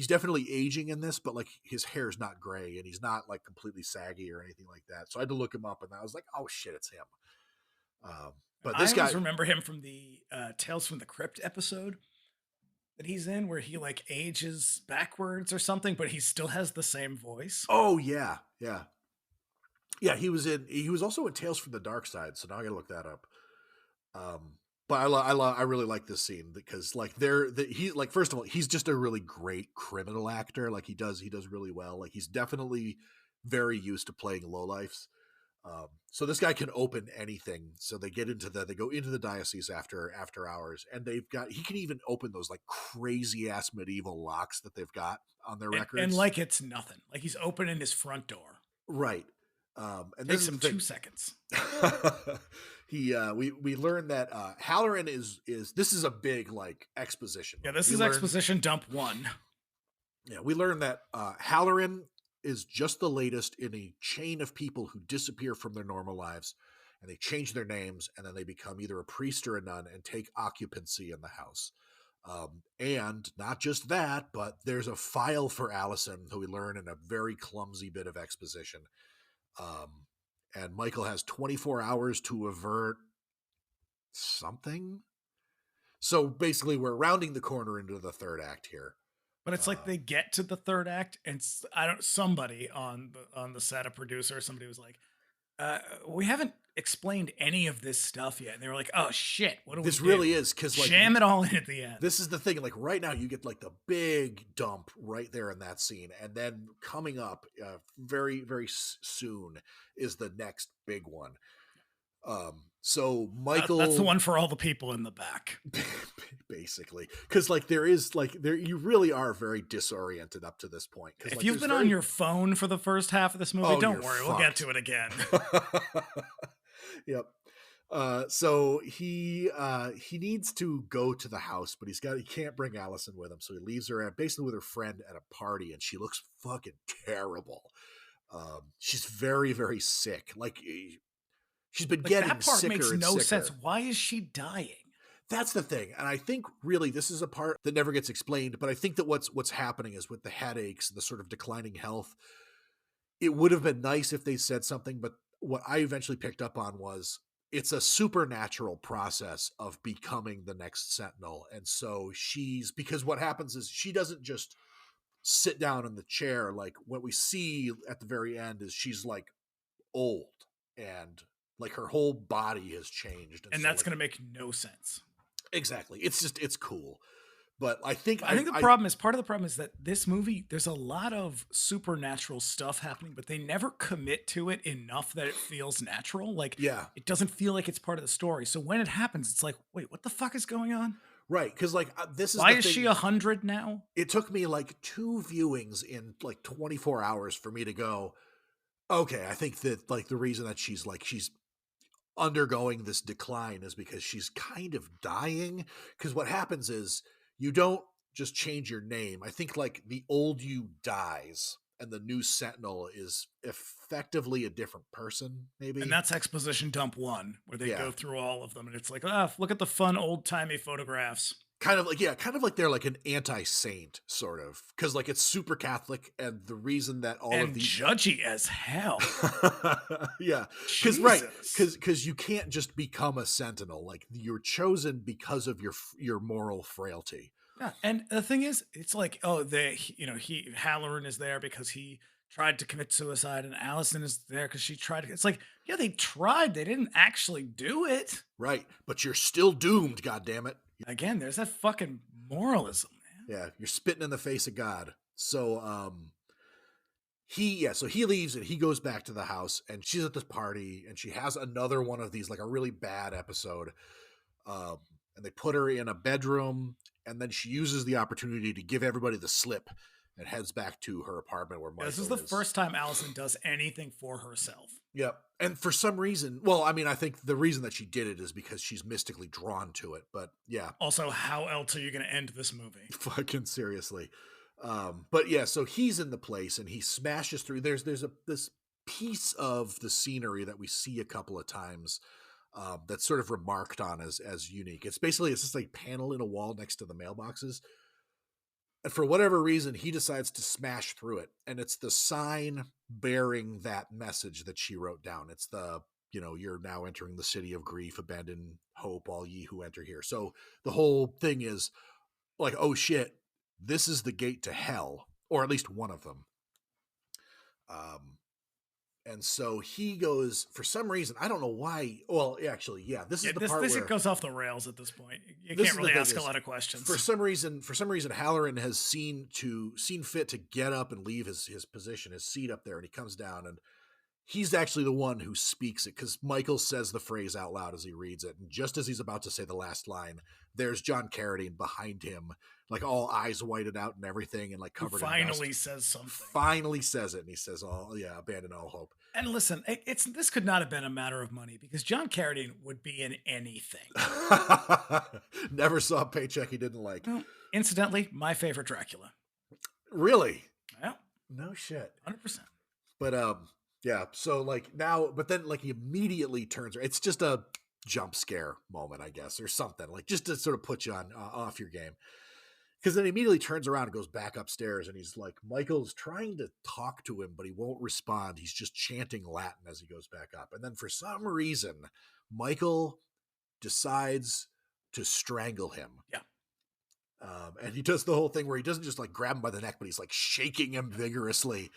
definitely aging in this, but like his hair's not gray and he's not like completely saggy or anything like that. So I had to look him up, and I was like, oh shit, it's him. But this guy, I remember him from the Tales from the Crypt episode that he's in where he like ages backwards or something, but he still has the same voice? Oh yeah, yeah, yeah. He was also in Tales from the Dark Side. So now I gotta look that up. But I really like this scene because like he like, first of all, he's just a really great criminal actor. Like he does really well. Like he's definitely very used to playing lowlifes. So this guy can open anything. So they go into the diocese after hours, and he can even open those like crazy ass medieval locks that they've got on their records. And like it's nothing. Like he's opening his front door. Right. And takes him 2 seconds. We learned that Halloran is this is a big like exposition. Yeah, this is exposition dump 1. Yeah, we learned that Halloran is just the latest in a chain of people who disappear from their normal lives, and they change their names, and then they become either a priest or a nun and take occupancy in the house. And not just that, but there's a file for Allison, who we learn in a very clumsy bit of exposition. And Michael has 24 hours to avert something. So basically, we're rounding the corner into the third act here. But it's like they get to the third act, and somebody on the set, a producer or somebody was like, we haven't explained any of this stuff yet. And they were like, oh shit, what do we do? This really is, because like, jam it all in at the end. This is the thing. Like right now, you get like the big dump right there in that scene, and then coming up very, very soon is the next big one. So Michael, that's the one for all the people in the back, basically, because like you really are very disoriented up to this point. If you've been on your phone for the first half of this movie, don't worry, we'll get to it again. Yep. So he needs to go to the house, but he can't bring Allison with him, so he leaves her basically with her friend at a party, and she looks fucking terrible. She's very, very sick. Like she's been getting that part sicker makes and no sicker. sense. Why is she dying? That's the thing. And I think really this is a part that never gets explained, but I think that what's happening is with the headaches and the sort of declining health, it would have been nice if they said something, but what I eventually picked up on was it's a supernatural process of becoming the next Sentinel. And so because what happens is she doesn't just sit down in the chair. Like what we see at the very end is she's like old and like her whole body has changed. And so, that's like, going to make no sense. Exactly. It's cool. But I think part of the problem is that this movie, there's a lot of supernatural stuff happening, but they never commit to it enough that it feels natural. Like, it doesn't feel like it's part of the story. So when it happens, it's like, wait, what the fuck is going on? Right. Because like this is why is she 100 now? It took me like 2 viewings in like 24 hours for me to go, okay, I think that like the reason that she's undergoing this decline is because she's kind of dying. Because what happens is you don't just change your name. I think like the old you dies and the new Sentinel is effectively a different person, maybe. And that's exposition dump 1, where they go through all of them. And it's like, look at the fun old-timey photographs. Kind of like they're like an anti-saint sort of, because like it's super Catholic, and the reason that all of these judgy as hell. Yeah, because you can't just become a Sentinel. Like you're chosen because of your moral frailty. Yeah, and the thing is, it's like, Halloran is there because he tried to commit suicide, and Allison is there because she tried to. It's like, yeah, they tried, they didn't actually do it. Right, but you're still doomed. God damn it. Again, there's that fucking moralism, man. Yeah, you're spitting in the face of God. So, so he leaves and he goes back to the house, and she's at this party, and she has another one of these, like a really bad episode. And they put her in a bedroom, and then she uses the opportunity to give everybody the slip and heads back to her apartment where Michael is. This is the first time Allison does anything for herself. Yep. And for some reason, well, I mean, I think the reason that she did it is because she's mystically drawn to it, but yeah. Also, how else are you going to end this movie? Fucking seriously. But yeah, so he's in the place and he smashes through. There's this piece of the scenery that we see a couple of times that's sort of remarked on as unique. It's just like panel in a wall next to the mailboxes. And for whatever reason, he decides to smash through it. And it's the sign bearing that message that she wrote down. It's the, you're now entering the city of grief, abandon hope, all ye who enter here. So the whole thing is like, oh shit, this is the gate to hell, or at least one of them. And so he goes, for some reason, I don't know why. Well, actually, yeah, this is the part where it goes off the rails at this point. You can't really ask a lot of questions. For some reason, Halloran has seen fit to get up and leave his position, his seat up there, and he comes down, and he's actually the one who speaks it, because Michael says the phrase out loud as he reads it, and just as he's about to say the last line, there's John Carradine behind him, like all eyes whited out and everything, and like covered in dust. Finally says something. Finally says it, and he says, "Oh yeah, abandon all hope." And listen, this could not have been a matter of money, because John Carradine would be in anything. Never saw a paycheck he didn't like. Well, incidentally, my favorite Dracula. Really? Yeah. No shit. 100%. But yeah. So like now, but then like he immediately turns. It's just a jump scare moment, I guess, or something, like just to sort of put you on off your game. Because then he immediately turns around and goes back upstairs, and he's like, Michael's trying to talk to him, but he won't respond. He's just chanting Latin as he goes back up. And then for some reason, Michael decides to strangle him. Yeah. And he does the whole thing where he doesn't just like grab him by the neck, but he's like shaking him vigorously.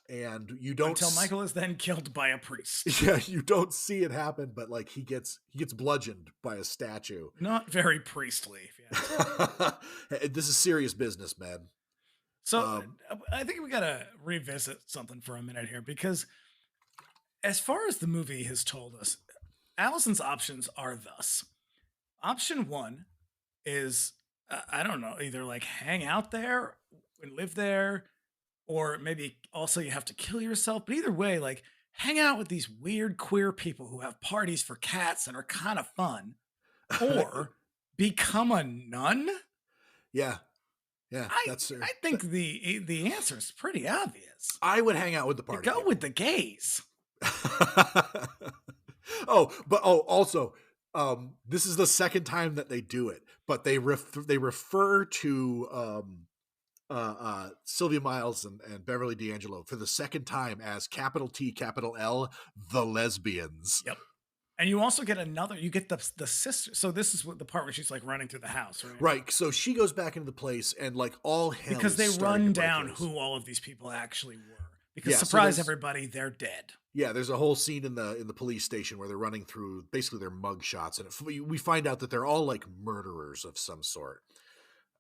And you don't until Michael is then killed by a priest. Yeah, you don't see it happen, but like he gets bludgeoned by a statue. Not very priestly. This is serious business, man. So I think we gotta revisit something for a minute here, because as far as the movie has told us, Allison's options are thus. Option 1 is I don't know, either like hang out there and live there, or maybe also you have to kill yourself. But either way, like hang out with these weird queer people who have parties for cats and are kind of fun, or become a nun. Yeah. I think the answer is pretty obvious. I would hang out with the party. Go with the gays. Also, this is the second time that they do it, but they refer to Sylvia Miles and Beverly D'Angelo for the second time as capital T, capital L, the lesbians. Yep. And you also get you get the sister. So this is the part where she's like running through the house, right? Right. So she goes back into the place, and like all hell, because they run down who all of these people actually were. Because surprise everybody, they're dead. Yeah, there's a whole scene in the police station where they're running through basically their mug shots, and we find out that they're all like murderers of some sort.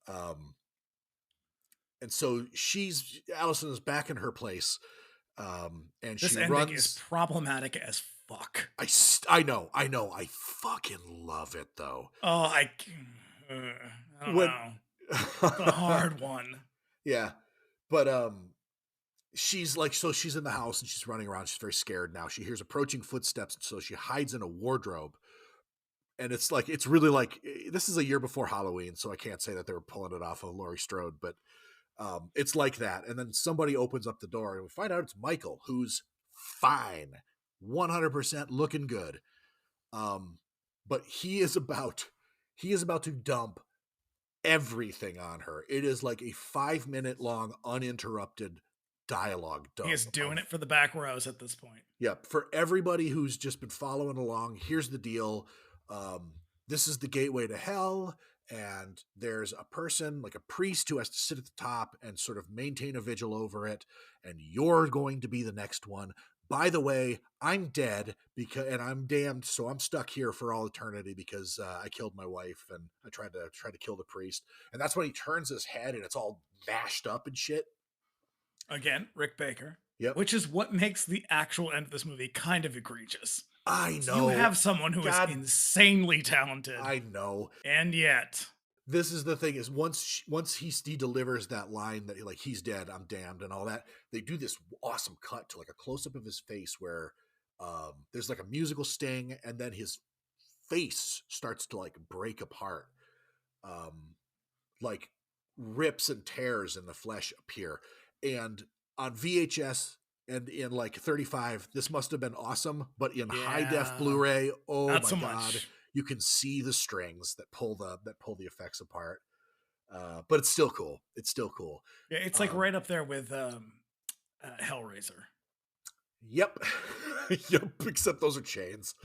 And so Allison is back in her place, and this ending is problematic as fuck. I know, I fucking love it though. Oh, I don't know. The hard one. Yeah, but she's in the house and she's running around. She's very scared now. She hears approaching footsteps, so she hides in a wardrobe. And it's really like, this is a year before Halloween, so I can't say that they were pulling it off of Laurie Strode, but it's like that. And then somebody opens up the door, and we find out it's Michael, who's fine, 100% looking good. But he is about to dump everything on her. It is like a 5-minute long uninterrupted dialogue dump. He is doing it for the back rows at this point. Yep. For everybody who's just been following along, here's the deal. This is the gateway to hell, and there's a person, like a priest, who has to sit at the top and sort of maintain a vigil over it, and you're going to be the next one. By the way, I'm dead and I'm damned, so I'm stuck here for all eternity because I killed my wife and I tried to kill the priest. And that's when he turns his head and it's all mashed up and shit. Again, Rick Baker. Yep. Which is what makes the actual end of this movie kind of egregious. I know. You have someone who is insanely talented. I know. And yet, this is the thing: is once he delivers that line that like he's dead, I'm damned, and all that, they do this awesome cut to like a close up of his face where there's like a musical sting, and then his face starts to like break apart, like rips and tears in the flesh appear, and on VHS. And in like 35, this must have been awesome. But in high def Blu-ray, not so God, much. You can see the strings that pull the effects apart. But it's still cool. Yeah, it's like right up there with Hellraiser. Yep, yep. Except those are chains.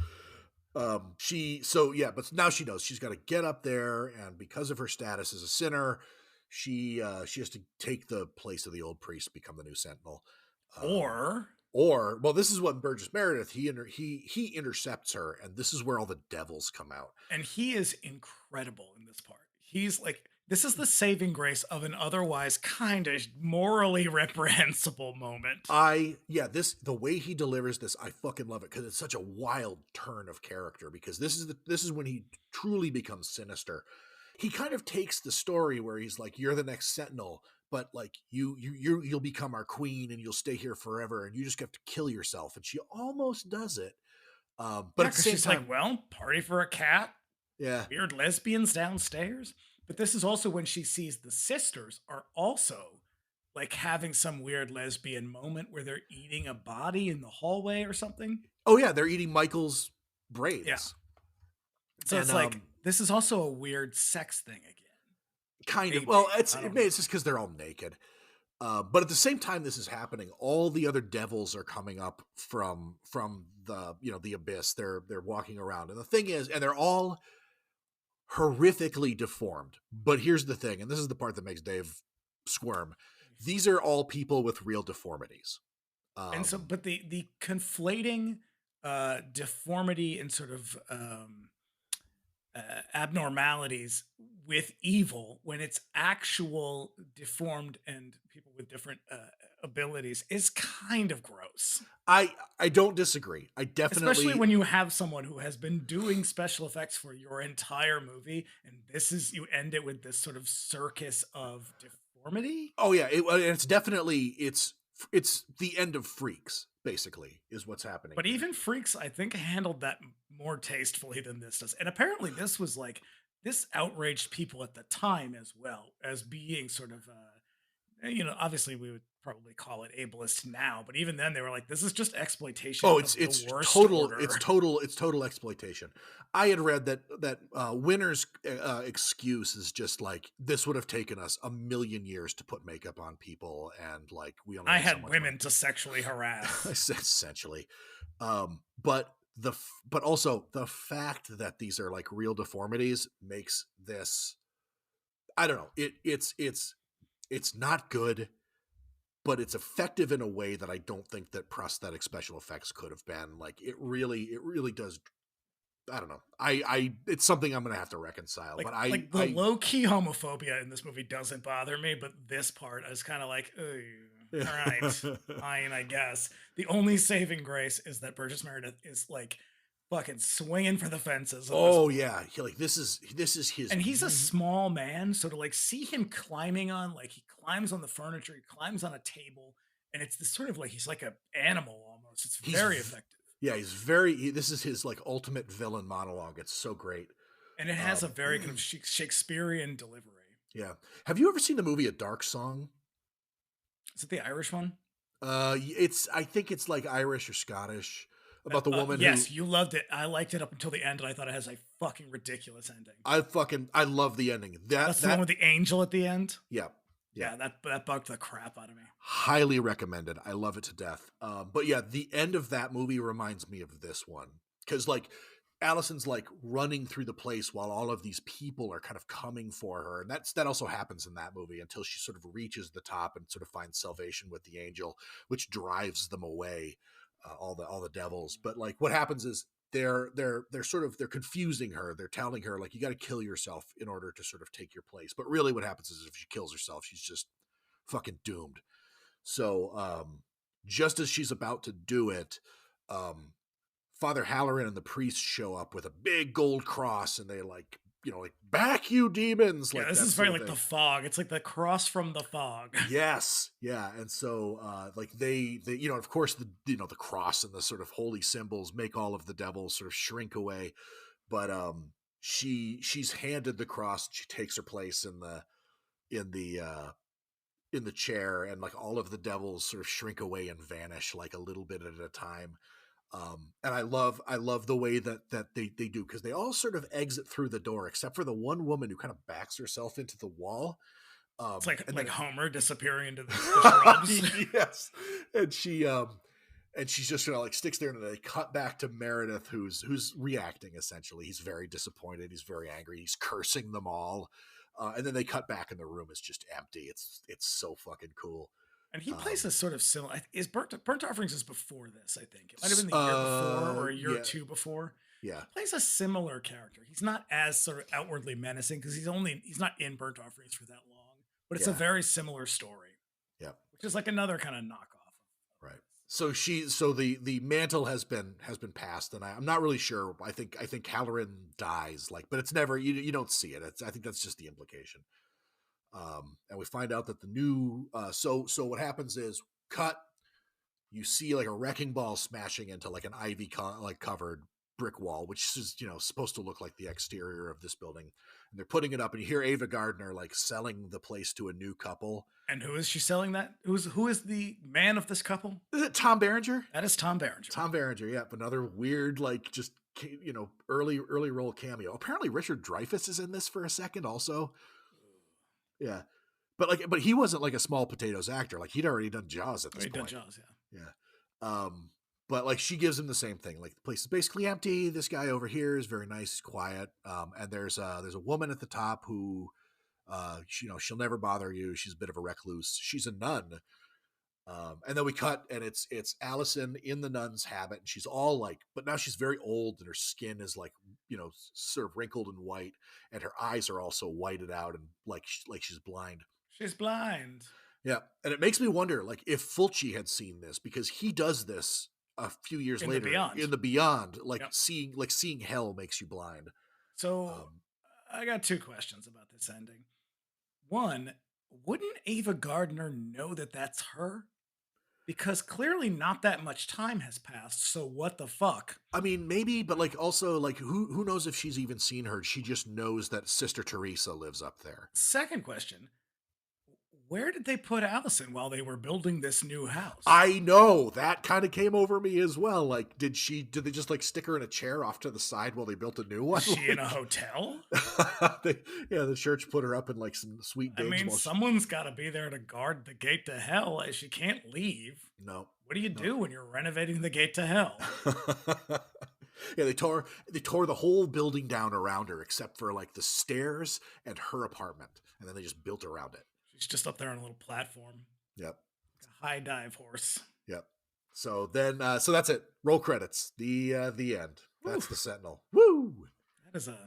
But now she knows she's got to get up there, and because of her status as a sinner, she has to take the place of the old priest, become the new Sentinel. Or this is what Burgess Meredith, he intercepts her, and this is where all the devils come out. And he is incredible in this part. He's like, this is the saving grace of an otherwise kind of morally reprehensible moment. The way he delivers this, I fucking love it, because it's such a wild turn of character, because this is when he truly becomes sinister. He kind of takes the story where he's like, you're the next Sentinel, but like you'll become our queen and you'll stay here forever and you just have to kill yourself. And she almost does it. But at the same she's time, like, well, party for a cat. Yeah. Weird lesbians downstairs. But this is also when she sees the sisters are also like having some weird lesbian moment where they're eating a body in the hallway or something. Oh yeah. They're eating Michael's brains. Yeah. So it's like, this is also a weird sex thing again. Kind of. Well, it's just because they're all naked. But at the same time this is happening, all the other devils are coming up from the the abyss. They're walking around, and the thing is, and they're all horrifically deformed. But here's the thing, and this is the part that makes Dave squirm. These are all people with real deformities. And so, but the conflating deformity and sort of abnormalities with evil when it's actual deformed and people with different abilities is kind of gross. I don't disagree. I definitely, especially when you have someone who has been doing special effects for your entire movie, and you end it with this sort of circus of deformity. Oh yeah, it's definitely it's the end of Freaks, basically, is what's happening. But even Freaks, I think, handled that more tastefully than this does. And apparently this outraged people at the time as well, as being sort of, obviously we would probably call it ableist now, but even then they were like, this is just exploitation. Oh, it's total exploitation. I had read that Winner's excuse is just like, this would have taken us 1,000,000 years to put makeup on people, and like we only had so women to sexually harass. Essentially. But also the fact that these are like real deformities makes this, I don't know, it's not good, but it's effective in a way that I don't think that prosthetic special effects could have been. Like it really does. I don't know. It's something I'm going to have to reconcile. But the low key homophobia in this movie doesn't bother me, but this part I was kind of like, all right, fine, I guess. The only saving grace is that Burgess Meredith is like fucking swinging for the fences. Oh yeah, this is his, and he's a small man, so to like see him climbing on, like he climbs on the furniture, he climbs on a table, and it's this sort of like he's like an animal almost. It's very effective. Yeah, this is his like ultimate villain monologue. It's so great. And it has a very kind of Shakespearean delivery. Yeah. Have you ever seen the movie A Dark Song? Is it the Irish one? I think it's like Irish or Scottish, about the woman. Yes, you loved it. I liked it up until the end, and I thought it has a fucking ridiculous ending. I love the ending. That's the one with the angel at the end. Yeah. Yeah, that bugged the crap out of me. Highly recommended. I love it to death. But yeah, the end of that movie reminds me of this one, because like Allison's like running through the place while all of these people are kind of coming for her, and that also happens in that movie until she sort of reaches the top and sort of finds salvation with the angel, which drives them away, all the devils. But like what happens is they're confusing her. They're telling her like, you got to kill yourself in order to sort of take your place. But really what happens is if she kills herself, she's just fucking doomed. So just as she's about to do it, Father Halloran and the priest show up with a big gold cross, and they like, like, back you demons. Yeah, like this is very like the fog. It's like the cross from the fog. Yes. Yeah. And so like they of course the cross and the sort of holy symbols make all of the devils sort of shrink away. But she's handed the cross, and she takes her place in the chair, and like all of the devils sort of shrink away and vanish like a little bit at a time. And I love the way that they do, because they all sort of exit through the door except for the one woman who kind of backs herself into the wall. It's like Homer disappearing into the shrubs. Yes. And she And she's just like sticks there, and they cut back to Meredith, who's reacting essentially. He's very disappointed. He's very angry. He's cursing them all. And then they cut back, and the room is just empty. It's so fucking cool. And he plays a sort of similar. Is Burnt Offerings is before this? I think it might have been the year before or a year or two before. Yeah, he plays a similar character. He's not as sort of outwardly menacing because he's not in Burnt Offerings for that long. But it's a very similar story. Yeah, which is like another kind of knockoff. Right. So the mantle has been passed, and I'm not really sure. I think Halloran dies, but it's never you don't see it. I think that's just the implication. And we find out that the new so what happens is cut. You see like a wrecking ball smashing into like an ivy covered brick wall, which is supposed to look like the exterior of this building, and they're putting it up, and you hear Ava Gardner selling the place to a new couple. And who is she selling that? Who is the man of this couple? Is it Tom Berenger? That is Tom Berenger. Tom Berenger, yeah. Another weird just early role cameo. Apparently Richard Dreyfuss is in this for a second also. Yeah, but he wasn't like a small potatoes actor. Like he'd already done Jaws at this point. He'd done Jaws, yeah. But she gives him the same thing. Like the place is basically empty. This guy over here is very nice, quiet. And there's a woman at the top who, she'll never bother you. She's a bit of a recluse. She's a nun. And then we cut, and it's Allison in the nun's habit, and she's all but now she's very old, and her skin is sort of wrinkled and white, and her eyes are also whited out, and like she's blind. She's blind. Yeah, and it makes me wonder, if Fulci had seen this, because he does this a few years later in the Beyond, seeing hell makes you blind. So I got two questions about this ending. One, wouldn't Ava Gardner know that that's her? Because clearly not that much time has passed. So what the fuck? I mean, maybe, but also who knows if she's even seen her? She just knows that Sister Teresa lives up there. Second question. Where did they put Allison while they were building this new house? I know that kind of came over me as well. Did they just stick her in a chair off to the side while they built a new one? Is she in a hotel? The church put her up in some sweet digs. I mean, someone's got to be there to guard the gate to hell. She can't leave. No. What do you do when you're renovating the gate to hell? Yeah, they tore the whole building down around her except for the stairs and her apartment, and then they just built around it. She's just up there on a little platform. Yep. A high dive horse. Yep. So then, so that's it. Roll credits. The end. That's the Sentinel. Woo! That's a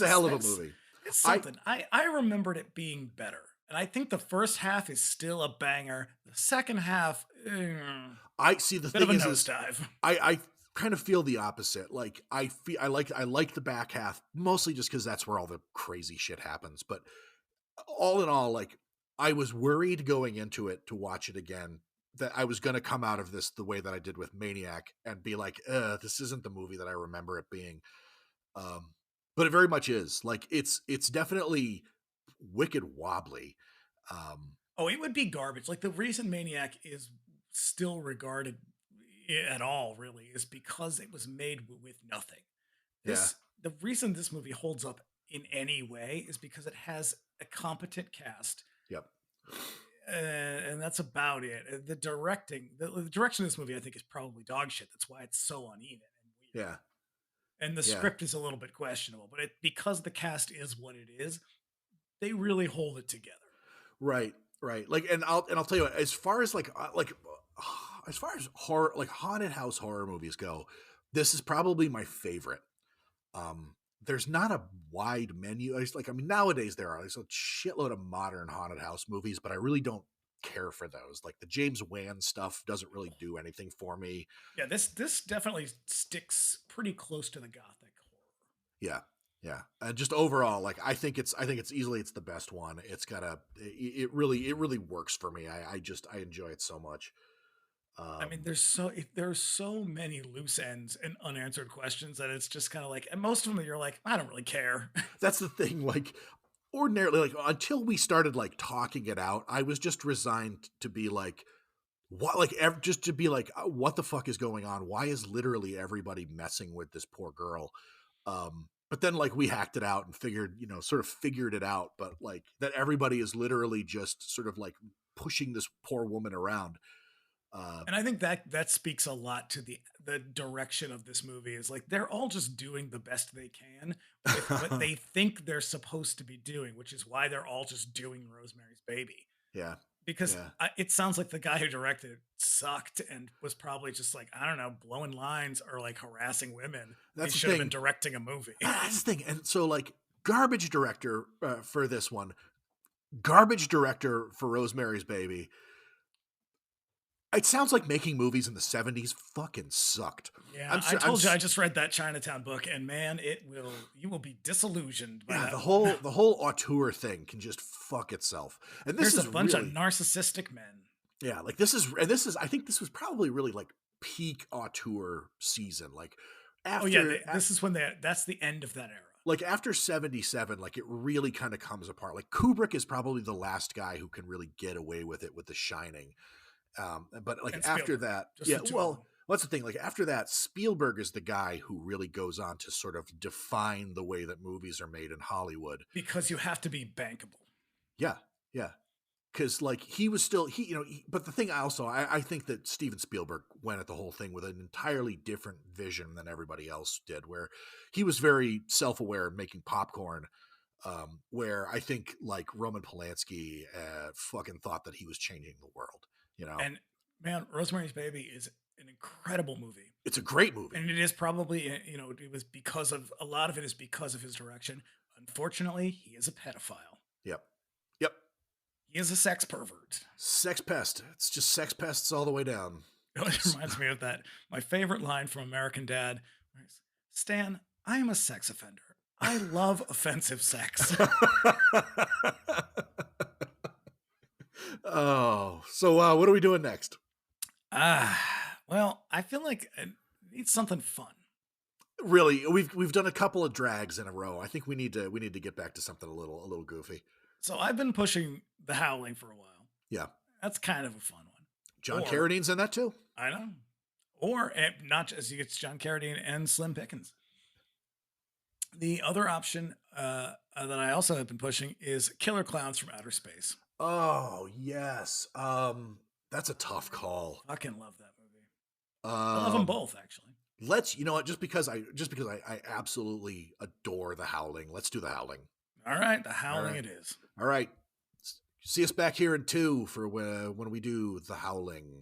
hell of a movie. It's something. I remembered it being better. And I think the first half is still a banger. The second half, I see the bit thing of a is nosedive. I kind of feel the opposite. I like the back half mostly just because that's where all the crazy shit happens. But all in all, I was worried going into it to watch it again that I was going to come out of this the way that I did with Maniac and be this isn't the movie that I remember it being. But it very much is. It's definitely wicked wobbly. It would be garbage. The reason Maniac is still regarded at all really is because it was made with nothing. The reason this movie holds up in any way is because it has a competent cast. Yep. And that's about it. The direction of this movie, I think, is probably dog shit. That's why it's so uneven and weird. Yeah. And the script is a little bit questionable, but because the cast is what it is, they really hold it together. Right. And I'll tell you, as far as horror, haunted house horror movies go, this is probably my favorite. There's not a wide menu. Nowadays there are a shitload of modern haunted house movies, but I really don't care for those. The James Wan stuff doesn't really do anything for me. Yeah, this definitely sticks pretty close to the gothic horror. Yeah. And just overall, I think it's easily the best one. It's got it really works for me. I enjoy it so much. There's so many loose ends and unanswered questions that it's just kind of and most of them you're I don't really care. That's the thing. Ordinarily, until we started talking it out, I was just resigned to be what, just to be what the fuck is going on? Why is literally everybody messing with this poor girl? But then we hacked it out and figured it out. But that everybody is literally just sort of pushing this poor woman around. And I think that speaks a lot to the direction of this movie. Is like they're all just doing the best they can with what they think they're supposed to be doing, which is why they're all just doing Rosemary's Baby. Yeah. Because Yeah. it sounds like the guy who directed it sucked and was probably just like, I don't know, blowing lines or like harassing women. That's He the should have thing. been directing a movie. That's the thing. And so, like, garbage director for this one, garbage director for Rosemary's Baby. It sounds like making movies in the 70s fucking sucked. Yeah, I told you I just read that Chinatown book, and man, you will be disillusioned by that. The whole auteur thing can just fuck itself. And this There's is a bunch really, of narcissistic men. yeah, like this is I think this was probably really like peak auteur season. Like after This is when that's the end of that era. like after 77, like it really kind of comes apart. Like Kubrick is probably the last guy who can really get away with it with The Shining. But like after that, that's the thing. Like after that, Spielberg is the guy who really goes on to sort of define the way that movies are made in Hollywood. Because you have to be bankable. Yeah, yeah. Because like he was still but the thing I think that Steven Spielberg went at the whole thing with an entirely different vision than everybody else did, where he was very self-aware making popcorn. Where I think like Roman Polanski fucking thought that he was changing the world. And man, Rosemary's Baby is an incredible movie. It's a great movie. And it is probably, it was because of, a lot of it is because of his direction. Unfortunately, he is a pedophile. Yep. He is a sex pervert. Sex pest. It's just sex pests all the way down. It reminds me of that. My favorite line from American Dad, Stan, I am a sex offender. I love offensive sex. Oh, so what are we doing next? Well, I feel like I need something fun. Really, we've done a couple of drags in a row. I think we need to get back to something a little goofy. So I've been pushing The Howling for a while. Yeah, that's kind of a fun one. John Carradine's in that too. I know. Or not just it's John Carradine and Slim Pickens. The other option that I also have been pushing is Killer Clowns from Outer Space. Oh yes, that's a tough call. Fucking love that movie. I love them both, actually. Let's, just because I absolutely adore The Howling. Let's do The Howling. All right, The Howling it is. All right, see us back here in 2 for when we do The Howling.